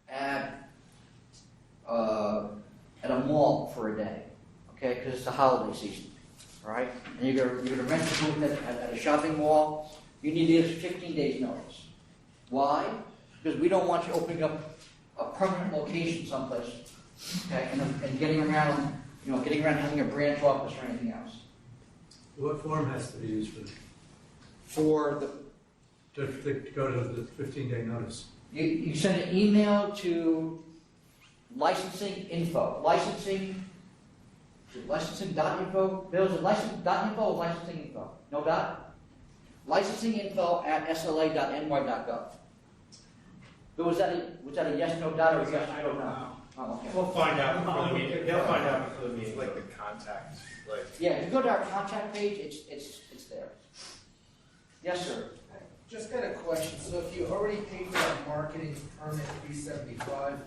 at a mall for a day, okay? Because it's the holiday season, all right? And you're gonna rent a booth at a shopping mall. You need to give 15 days notice. Why? Because we don't want you opening up a permanent location someplace, okay? And getting around having a branch office or anything else. What form has to be used for To go to the 15-day notice? You send an email to licensing info. Licensing.info? Bill, is it licensing.info or licensing info? No dot? Licensing info at SLA.ny.gov. Bill, was that a yes, no dot, or yes, no dot? Oh, okay. We'll find out before the meeting. They'll find out before the meeting. It's like the contact, like. Yeah, if you go to our contact page, it's there. Yes, sir. Just got a question. So if you already paid for that marketing permit $375,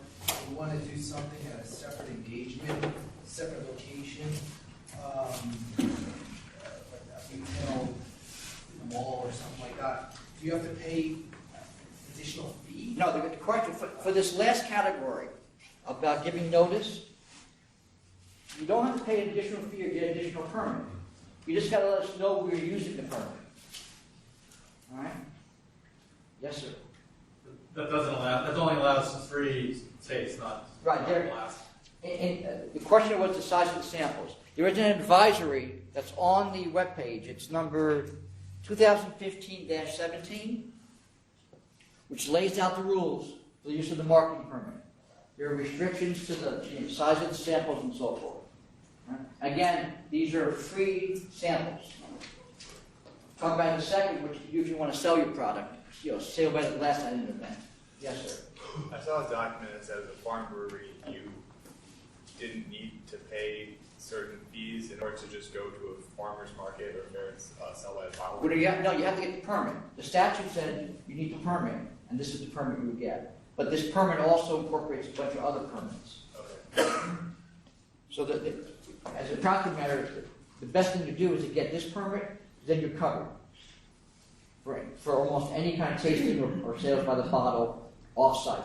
you want to do something at a separate engagement, separate location, like a retail mall or something like that, do you have to pay additional fee? No, the question for this last category about giving notice, you don't have to pay an additional fee or get an additional permit. You just got to let us know we're using the permit. All right? Yes, sir. That only allows 3 states, not Right, there. last. And the question was the size of the samples. There is an advisory that's on the webpage. It's number 2015-17, which lays out the rules for the use of the marketing permit. There are restrictions to the size of the samples and so forth. Right? Again, these are free samples. Talk about in a second what you do if you want to sell your product. Sale by the glass at an event. Yes, sir. I saw a document that says a farm brewery, you didn't need to pay certain fees in order to just go to a farmer's market or fair and sell by the bottle. Well, you have to get the permit. The statute said you need the permit, and this is the permit you would get. But this permit also incorporates a bunch of other permits. Okay. So that, as a practical matter, the best thing to do is to get this permit, then you're covered. For almost any kind of tasting or sales by the bottle off-site.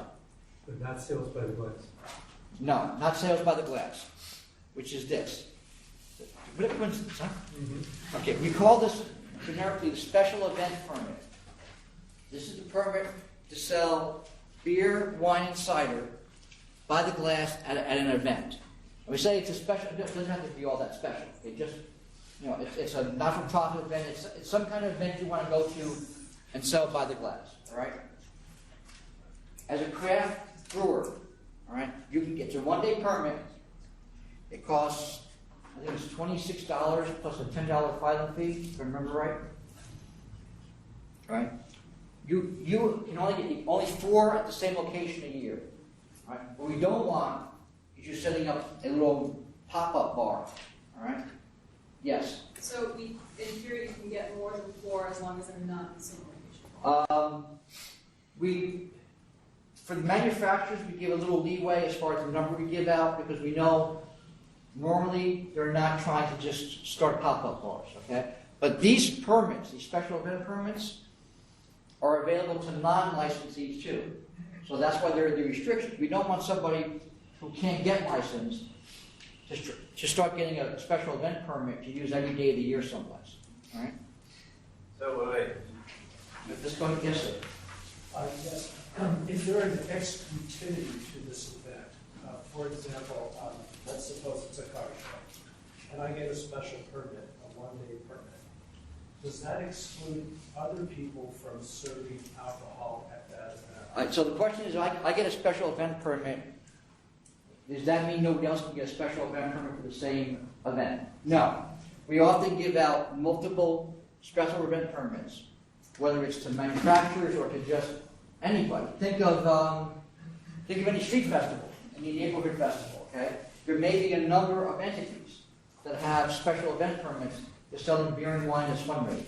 But not sales by the glass? No, not sales by the glass, which is this. What a coincidence, huh? Mm-hmm. Okay, we call this generically the special event permit. This is the permit to sell beer, wine, and cider by the glass at an event. And we say it's a special, it doesn't have to be all that special. It just, it's a not-for-profit event. It's some kind of event you want to go to and sell by the glass, all right? As a craft brewer, all right, it's a one-day permit. It costs, I think it's $26 plus a $10 filing fee, if I remember right. Right? You can only get only 4 at the same location a year. Right? What we don't want is you setting up a little pop-up bar. All right? Yes. So in theory, you can get more than 4 as long as they're not in the same location. For the manufacturers, we give a little leeway as far as the number we give out because we know normally they're not trying to just start pop-up bars. Okay? But these permits, these special event permits, are available to non-licensees too. So that's why there are the restrictions. We don't want somebody who can't get licensed to start getting a special event permit to use every day of the year someplace. All right? So, wait. Let's go ahead. Yes, sir. Yes. Is there an exclusivity to this event? For example, let's suppose it's a car show, and I get a special permit, a one-day permit, does that exclude other people from serving alcohol at that event? All right, so the question is, I get a special event permit. Does that mean nobody else can get a special event permit for the same event? No. We often give out multiple special event permits, whether it's to manufacturers or to just anybody. Think of any street festival, any neighborhood festival, okay? There may be a number of entities that have special event permits to sell them beer and wine as fundraising.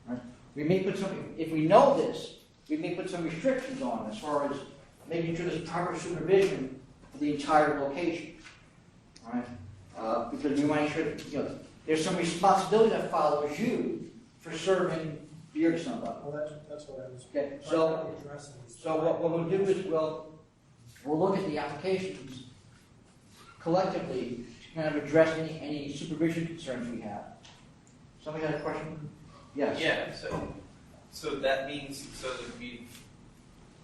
Right? We may put some, if we know this, we may put some restrictions on as far as making sure there's proper supervision for the entire location. Right? Because we want to ensure that, there's some responsibility that follows you for serving beer to somebody. Well, that's what I was Okay, addressing. so what we'll do is we'll look at the applications collectively to kind of address any supervision concerns we have. Somebody had a question? Yes. Yeah, so that means,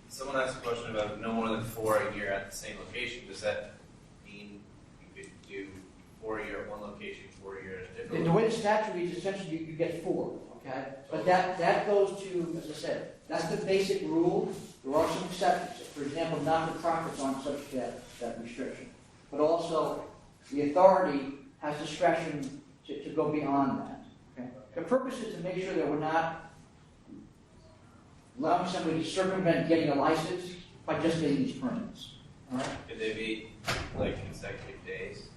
someone asked a question about no more than 4 a year at the same location. Does that mean you could do 4 a year at one location, 4 a year at a different The way the statute reads, essentially you get 4, okay? But that goes to, as I said, that's the basic rule. There are some exceptions. For example, not-for-profits aren't subject to that restriction. But also, the authority has discretion to go beyond that. Okay? The purpose is to make sure that we're not allowing somebody to circumvent getting a license by just getting these permits. All right? Could they be like consecutive days?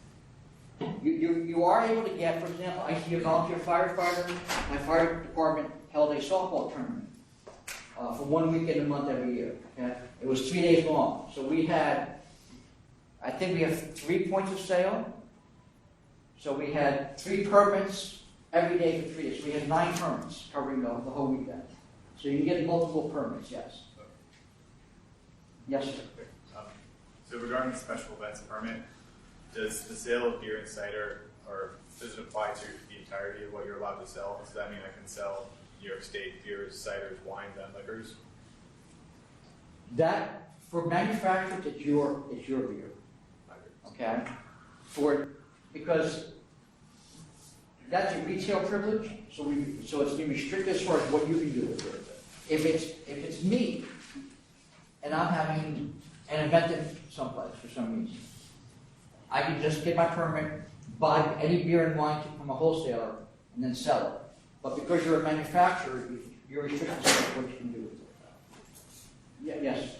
You are able to get, for example, I see a volunteer firefighter. My fire department held a softball tournament for 1 weekend a month every year. Okay? It was 3 days long. So we had, I think we have 3 points of sale. So we had 3 permits every day for 3 days. So we had 9 permits covering the whole weekend. So you can get multiple permits, yes. Yes, sir. So regarding the special events permit, does the sale of beer and cider, or does it apply to the entirety of what you're allowed to sell? Does that mean I can sell New York State beers, ciders, wines, and liquors? That, for manufacturers, it's your beer. Okay? Because that's a retail privilege, so it's been restricted as far as what you can do with it. If it's me, and I'm having an event in someplace for some reason, I can just get my permit, buy any beer and wine from a wholesaler, and then sell it. But because you're a manufacturer, you're restricted as far as what you can do with it. Yeah, yes.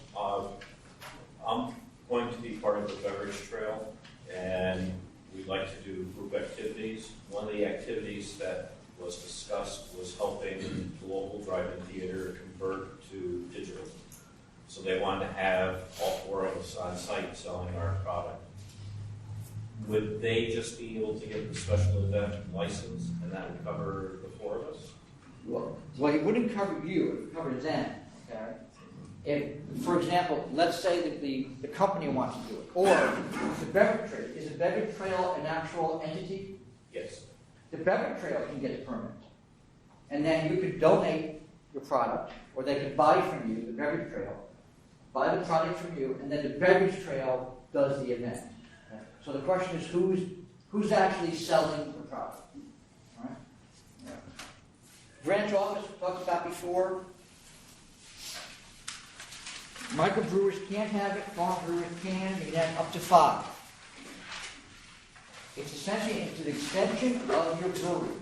I'm going to be part of the beverage trail, and we'd like to do group activities. One of the activities that was discussed was helping the local drive-in theater convert to digital. So they wanted to have all 4 of us on site selling our product. Would they just be able to get the special event license, and that would cover the 4 of us? Well, it wouldn't cover you, it would cover them, okay? If, for example, let's say that the company wants to do it, or the beverage trail. Is the beverage trail an actual entity? Yes. The beverage trail can get a permit. And then you could donate your product, or they could buy from you, the beverage trail, buy the product from you, and then the beverage trail does the event. Okay? So the question is, who's actually selling the product? All right? Yeah. Branch office, we talked about before. Microbrewers can't have it, farm brewers can, you can have up to 5. It's essentially an extension of your brewery.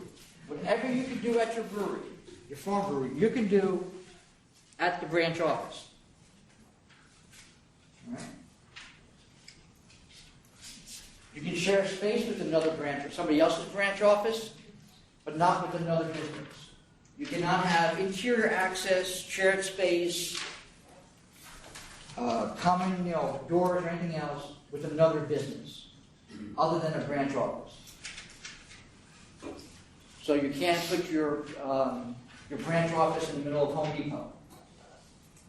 Whatever you can do at your brewery, your farm brewery, you can do at the branch office. All right? You can share a space with another branch or somebody else's branch office, but not with another business. You cannot have interior access, shared space, common, doors or anything else with another business, other than a branch office. So you can't put your branch office in the middle of Home Depot.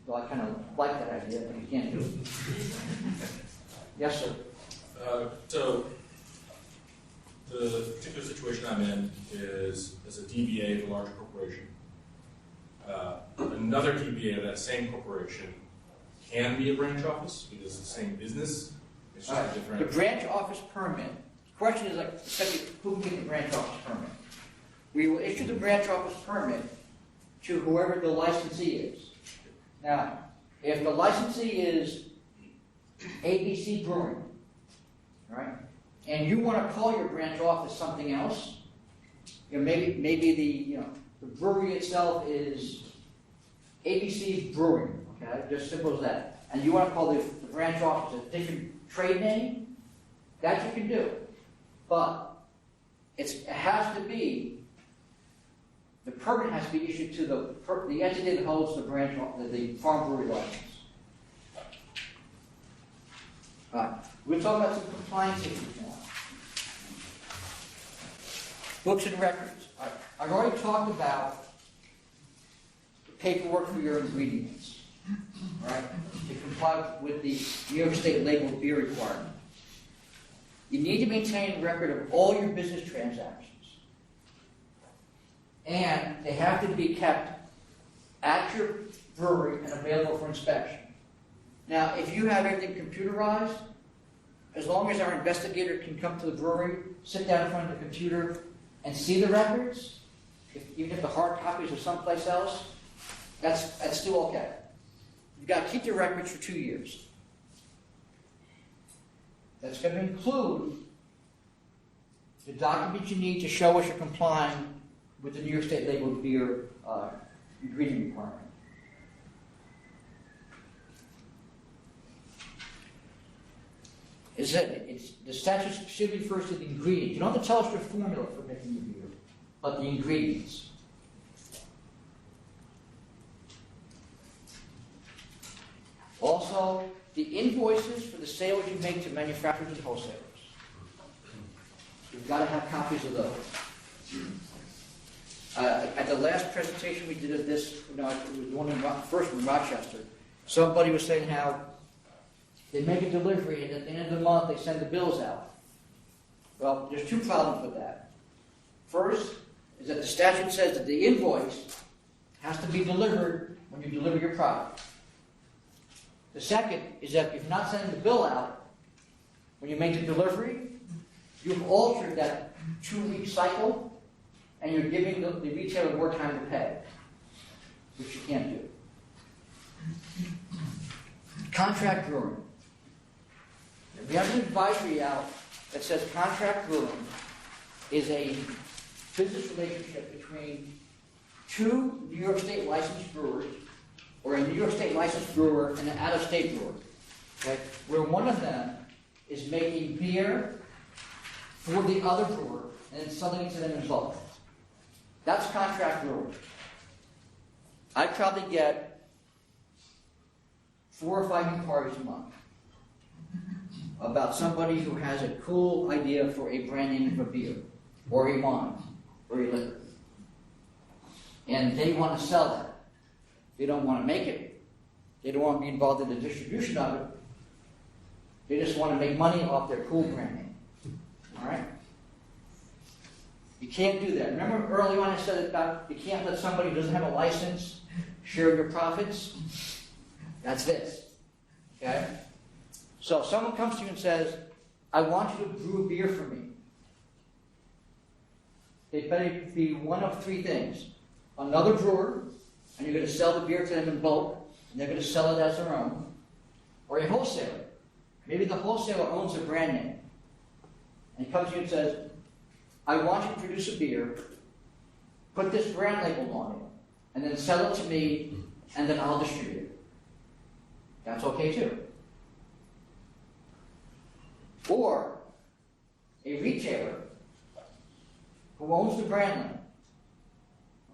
Well, I kind of like that idea, but you can't do it. Yes, sir. So the particular situation I'm in is as a DBA of a large corporation. Another DBA of that same corporation can be a branch office because it's the same business. It's just a different. The branch office permit, question is like, who can get the branch office permit? We will issue the branch office permit to whoever the licensee is. Now, if the licensee is ABC Brewing, right, and you want to call your branch office something else, maybe the brewery itself is ABC Brewing, okay, just simple as that, and you want to call the branch office a different trade name, that you can do, but it has to be. The permit has to be issued to the entity that holds the branch, the farm brewery license. All right, we're talking about some compliance issues now. Books and records. All right. I've already talked about the paperwork for your ingredients, all right, to comply with the New York State labeled beer requirement. You need to maintain a record of all your business transactions. And they have to be kept at your brewery and available for inspection. Now, if you have everything computerized, as long as our investigator can come to the brewery, sit down in front of the computer, and see the records, even if the hard copies are someplace else, that's still okay. You've got to keep the records for 2 years. That's going to include the documents you need to show us you're complying with the New York State labeled beer ingredient requirement. The statute specifically refers to the ingredients. You don't have to tell us your formula for making your beer, but the ingredients. Also, the invoices for the sales you make to manufacturers and wholesalers. You've got to have copies of those. At the last presentation we did of this, it was the one first in Rochester, somebody was saying how they make a delivery and at the end of the month they send the bills out. Well, there's 2 problems with that. First is that the statute says that the invoice has to be delivered when you deliver your product. The second is that if you're not sending the bill out when you make the delivery, you've altered that 2-week cycle and you're giving the retailer more time to pay, which you can't do. Contract brewing. We have an advisory out that says contract brewing is a business relationship between 2 New York State licensed brewers or a New York State licensed brewer and an out-of-state brewer, okay, where one of them is making beer for the other brewer and selling it to them in bulk. That's contract brewing. I probably get 4 or 5 inquiries a month about somebody who has a cool idea for a brand name of a beer, or a wine, or a liquor. And they want to sell that. They don't want to make it. They don't want to be involved in the distribution of it. They just want to make money off their cool brand name. All right? You can't do that. Remember early on I said about you can't let somebody who doesn't have a license share your profits? That's this. Okay? So if someone comes to you and says, I want you to brew a beer for me. It better be one of 3 things. Another brewer, and you're going to sell the beer to them in bulk, and they're going to sell it as their own. Or a wholesaler. Maybe the wholesaler owns a brand name. And he comes to you and says, I want you to produce a beer, put this brand label on it, and then sell it to me, and then I'll distribute it. That's okay too. Or a retailer who owns the brand name.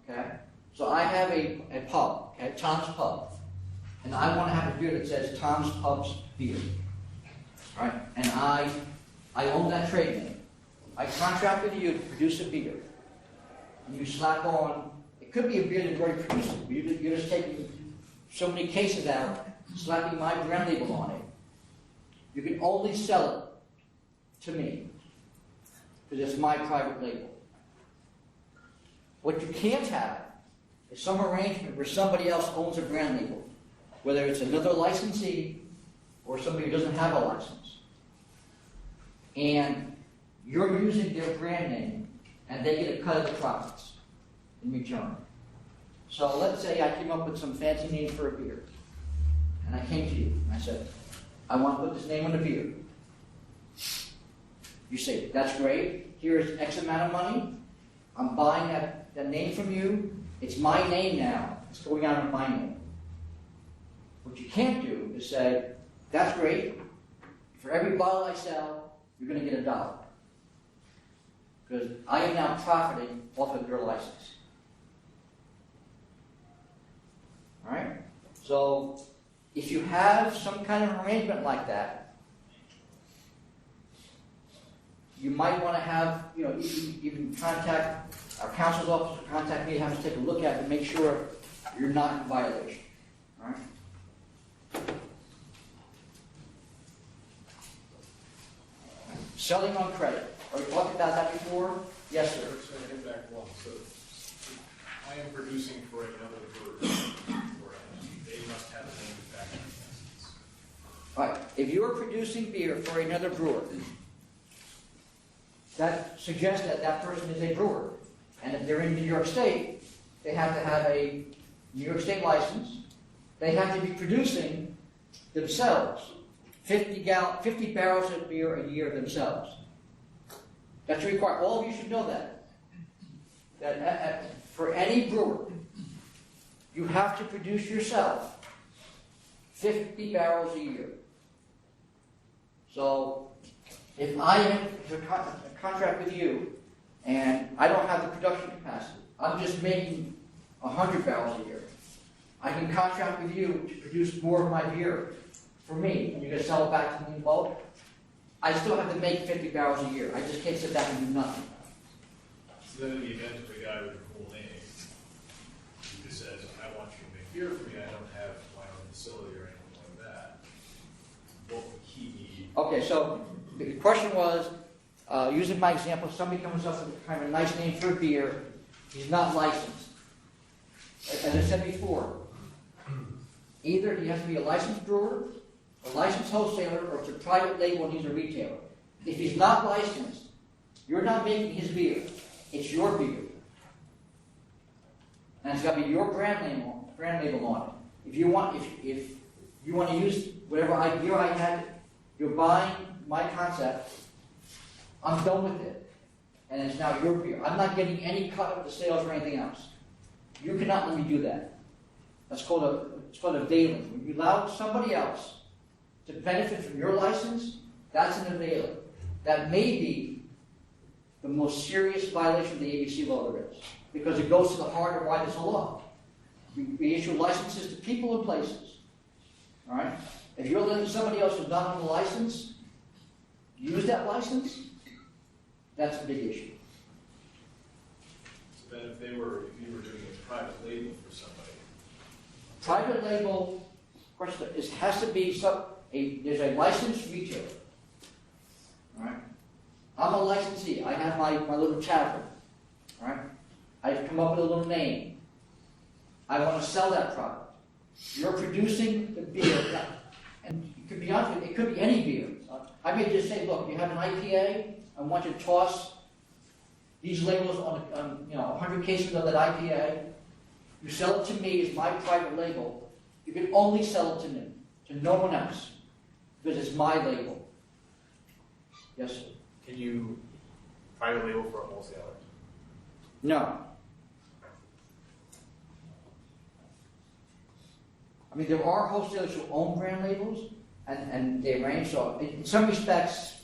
Okay? So I have a pub, okay, Tom's Pub, and I want to have a beer that says Tom's Pub's Beer. Right? And I own that trade name. I contract with you to produce a beer. And you slap on, it could be a beer that you've already produced. You're just taking so many cases out, slapping my brand label on it. You can only sell it to me, because it's my private label. What you can't have is some arrangement where somebody else owns a brand label, whether it's another licensee or somebody who doesn't have a license. and you're using their brand name, and they get a cut of the profits in return. So let's say I came up with some fancy name for a beer, and I came to you, and I said, I want to put this name on the beer. You say, that's great, here's X amount of money, I'm buying that name from you, it's my name now, it's going out in my name. What you can't do is say, that's great, for every bottle I sell, you're going to get $1. Because I am now profiting off of your license. Alright? So, if you have some kind of arrangement like that, you might want to have, even contact our counsel's office, or contact me, have us take a look at it and make sure you're not in violation. Alright? Selling on credit. Are we talking about that before? Yes, sir. So I hit back one. So I am producing for another brewery, they must have a manufacturing license. All right. If you're producing beer for another brewer, that suggests that that person is a brewer. And if they're in New York State, they have to have a New York State license. They have to be producing themselves 50 barrels of beer a year themselves. That's required. All of you should know that. That for any brewer, you have to produce yourself 50 barrels a year. So, if I have a contract with you and I don't have the production capacity, I'm just making 100 barrels a year, I can contract with you to produce more of my beer for me, and you're going to sell it back to me in bulk. I still have to make 50 barrels a year. I just can't sit back and do nothing. So then in the event of a guy with a cool name who just says, I want you to make beer for me, I don't have my own facility or anything like that, what would he need? Okay, so the question was, using my example, somebody comes up with kind of a nice name for a beer, he's not licensed. As I said before, either he has to be a licensed brewer, a licensed wholesaler, or it's a private label and he's a retailer. If he's not licensed, you're not making his beer. It's your beer. And it's got to be your brand label on it. If you want to use whatever beer I had, you're buying my concept, I'm done with it. And it's now your beer. I'm not getting any cut of the sales or anything else. You cannot let me do that. It's called a veiling. When you allow somebody else to benefit from your license, that's an availing. That may be the most serious violation of the ABC law there is, because it goes to the heart of why there's a law. We issue licenses to people and places. All right? If you're letting somebody else who's not on the license use that license, that's a big issue. So then if you were doing a private label for somebody, Private label, of course, has to be there's a licensed retailer. All right? I'm a licensee. I have my little tavern. All right? I've come up with a little name. I want to sell that product. You're producing the beer, and it could be honest with you, it could be any beer. I may just say, look, you have an IPA. I want you to toss these labels on 100 cases of that IPA. You sell it to me as my private label. You can only sell it to me, to no one else, because it's my label. Yes, sir. Can you private label for a wholesaler? No. I mean, there are wholesalers who own brand labels, and they range. So in some respects,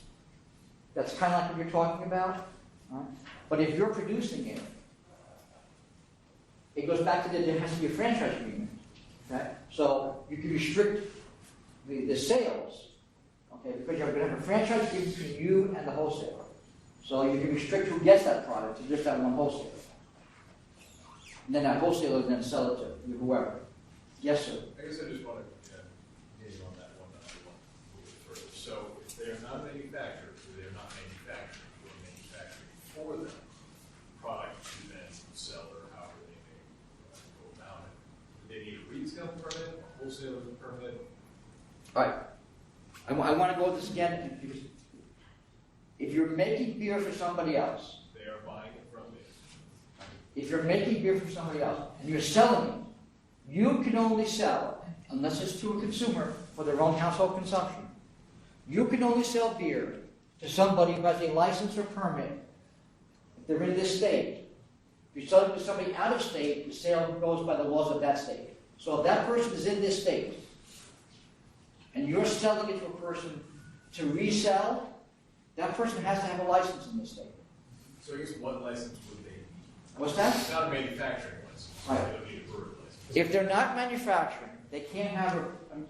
that's kind of like what you're talking about. Right? But if you're producing it, it goes back to there has to be a franchise agreement. Okay? So you can restrict the sales, okay, because you're going to have a franchise agreement between you and the wholesaler. So you can restrict who gets that product to just that one wholesaler. And then that wholesaler then sell it to whoever. Yes, sir. I guess I just want to get on that one a little further. So if they're not manufacturers, or they're not manufacturing, or manufacturing for them, product to then sell or however they may go about it, do they need a retail permit, a wholesaler's permit? All right. I want to go with this again because if you're making beer for somebody else, They are buying it from me. if you're making beer for somebody else and you're selling it, you can only sell, unless it's to a consumer for their own household consumption, you can only sell beer to somebody who has a license or permit if they're in this state. If you sell it to somebody out of state, the sale goes by the laws of that state. So if that person is in this state, and you're selling it to a person to resell, that person has to have a license in this state. So I guess what license would they need? What's that? It's not a manufacturing license. Right. They don't need a brewery license. If they're not manufacturing, they can't have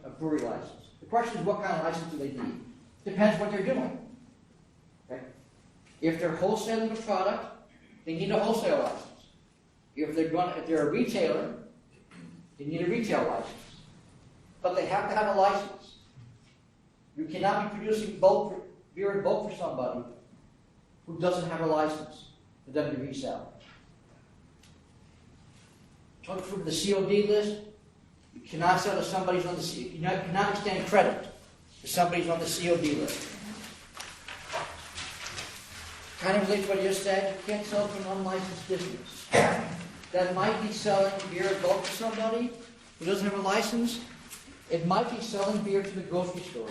a brewery license. The question is, what kind of license do they need? Depends what they're doing. Okay? If they're wholesaling a product, they need a wholesale license. If they're a retailer, they need a retail license. But they have to have a license. You cannot be producing beer in bulk for somebody who doesn't have a license for them to resell. Talking through the COD list, you cannot sell to somebody who's on the COD. You cannot extend credit to somebody who's on the COD list. Kind of relates to what you just said. You can't sell to an unlicensed business that might be selling beer in bulk to somebody who doesn't have a license. It might be selling beer to the grocery store.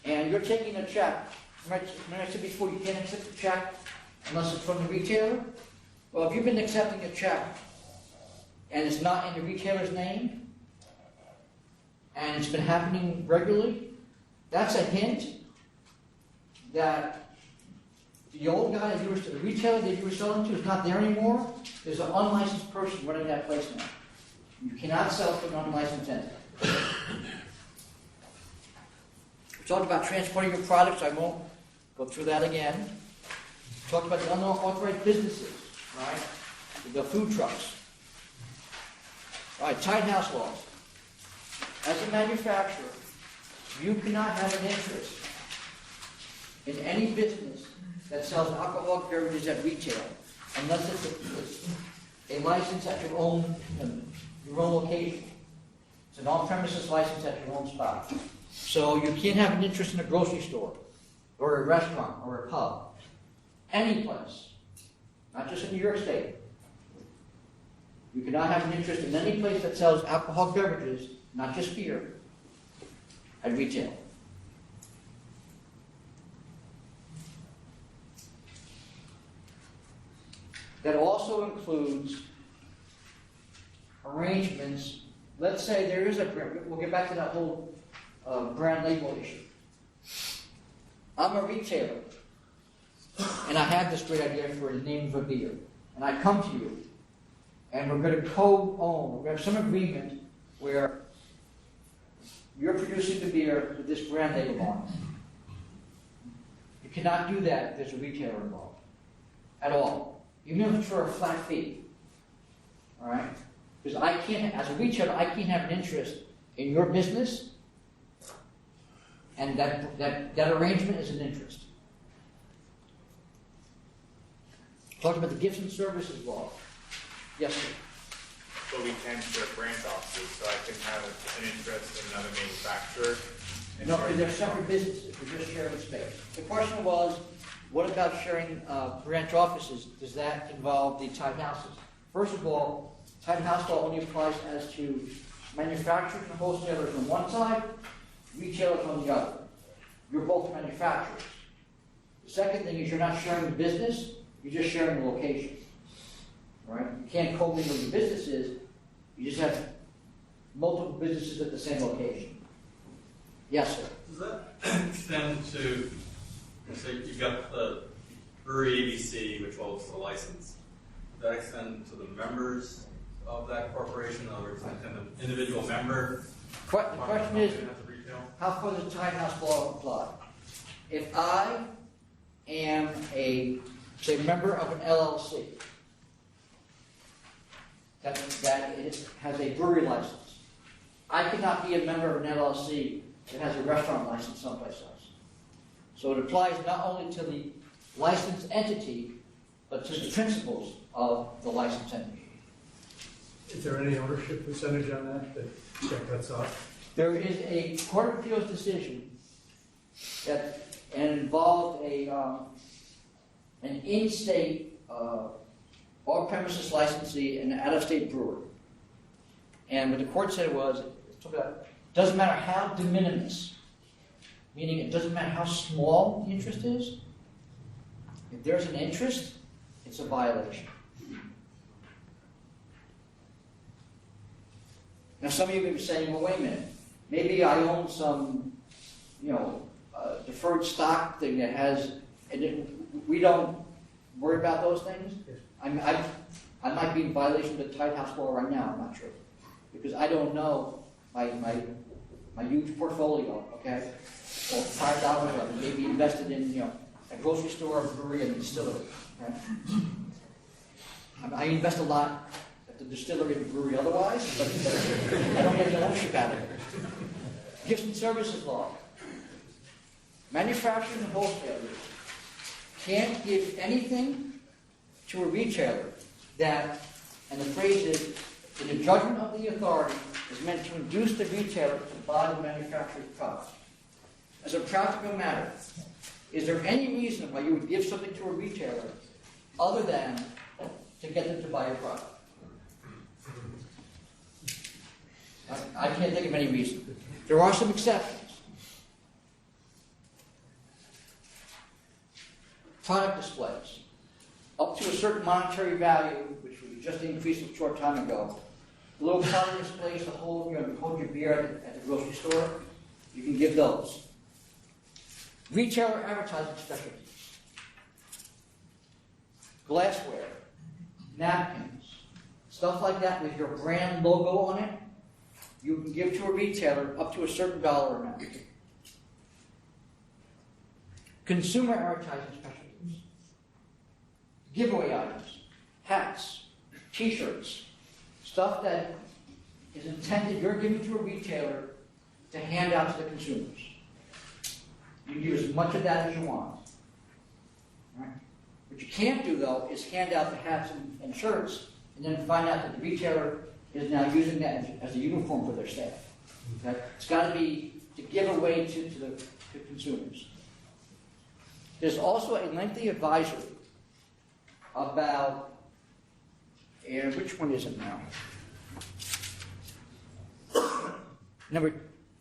And you're taking a check. Remember I said before, you can't accept a check unless it's from the retailer? Well, if you've been accepting a check and it's not in the retailer's name, and it's been happening regularly, that's a hint that the old guy, the retailer that you were selling to is not there anymore. There's an unlicensed person running that place now. You cannot sell to an unlicensed entity. We talked about transporting your products. I won't go through that again. We talked about the unauthorized businesses, right? The food trucks. All right, tight house laws. As a manufacturer, you cannot have an interest in any business that sells alcoholic beverages at retail unless it's a license at your own location. It's an on-premises license at your own spot. So you can't have an interest in a grocery store or a restaurant or a pub. Any place. Not just in New York State. You cannot have an interest in any place that sells alcoholic beverages, not just beer, at retail. That also includes arrangements. Let's say there is a brand. We'll get back to that whole brand label issue. I'm a retailer, and I have this great idea for the name of a beer. And I come to you, and we're going to co-own. We're going to have some agreement where you're producing the beer with this brand label on it. You cannot do that if there's a retailer involved at all. Even if it's for a flat fee. All right? Because I can't, as a retailer, I can't have an interest in your business, and that arrangement is an interest. Talking about the gifts and services law. Yes, sir. But we can share branch offices, so I can have an interest in another manufacturer. No, because they're separate businesses. We're just sharing space. The question was, what about sharing branch offices? Does that involve the tight houses? First of all, tight house law only applies as to manufacturers and wholesalers on one side, retailers on the other. You're both manufacturers. The second thing is you're not sharing the business, you're just sharing the location. Right? You can't commingle your businesses, you just have multiple businesses at the same location. Yes, sir. Does that extend to, so you've got the Brewery ABC, which holds the license. Does that extend to the members of that corporation, or does it extend to an individual member? The question is, how far does the tight house law apply? If I am a member of an LLC that has a brewery license, I cannot be a member of an LLC that has a restaurant license someplace else. So it applies not only to the licensed entity, but to the principles of the licensed entity. Is there any ownership percentage on that cuts off? There is a Court of Appeals decision that and it involved an in-state off-premises licensee and an out-of-state brewer. And what the court said was, it doesn't matter how de minimis, meaning it doesn't matter how small the interest is, if there's an interest, it's a violation. Now some of you may be saying, well, wait a minute, maybe I own some, deferred stock thing that has, we don't worry about those things. I might be in violation of the tight house law right now, I'm not sure. Because I don't know my huge portfolio, okay? Or $5 of it may be invested in, a grocery store, a brewery, and a distillery. Okay? I invest a lot at the distillery and the brewery otherwise, but I don't get any ownership out of it. Gifts and services law. Manufacturers and wholesalers can't give anything to a retailer that, and the phrase is, in the judgment of the authority, is meant to induce the retailer to buy the manufacturer's product. As a practical matter, is there any reason why you would give something to a retailer other than to get them to buy your product? I can't think of any reason. There are some exceptions. Product displays. Up to a certain monetary value, which we just increased a short time ago, the little product displays to hold your beer at the grocery store, you can give those. Retailer advertising specialties. Glassware, napkins, stuff like that with your brand logo on it, you can give to a retailer up to a certain dollar amount. Consumer advertising specialties. Giveaway items, hats, t-shirts, stuff that is intended, you're giving to a retailer to hand out to the consumers. You can do as much of that as you want. Right? What you can't do, though, is hand out the hats and shirts and then find out that the retailer is now using that as a uniform for their staff. Okay? It's got to be to give away to consumers. There's also a lengthy advisory about, and which one is it now?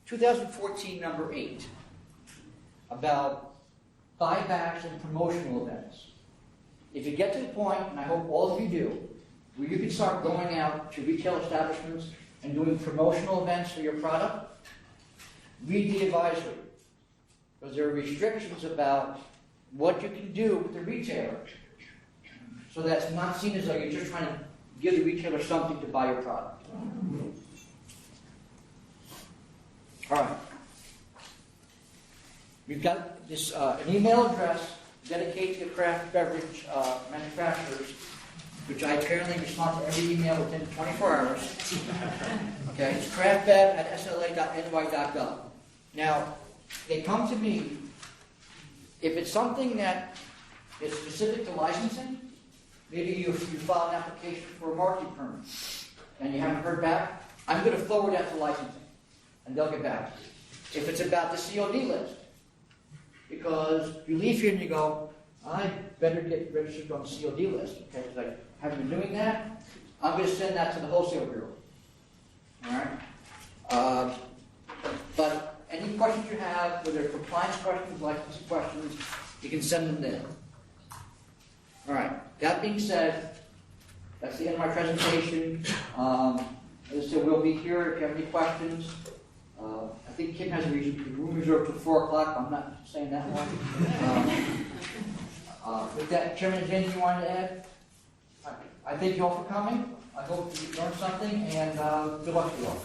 2014, number 8, about buybacks and promotional events. If you get to the point, and I hope all of you do, where you can start going out to retail establishments and doing promotional events for your product, read the advisory. Because there are restrictions about what you can do with the retailer, so that it's not seen as though you're just trying to give the retailer something to buy your product. All right. We've got this an email address dedicated to craft beverage manufacturers, which I apparently respond to every email within 24 hours. Okay, it's craftbev@sla.ny.gov. Now, they come to me if it's something that is specific to licensing. Maybe you file an application for a marketing permit and you haven't heard back. I'm going to forward that to licensing, and they'll get back to you. If it's about the COD list, because you leave here and you go, I better get registered on the COD list, okay? Because I haven't been doing that. I'm going to send that to the wholesale bureau. All right. But any questions you have, whether compliance questions, licensing questions, you can send them there. All right. That being said, that's the end of my presentation. As I said, we'll be here if you have any questions. I think Kim has a reason. The room reserved till 4 o'clock. I'm not saying that one. With that, Chairman, is there anything you wanted to add? I thank you all for coming. I hope you learned something, and good luck to you all.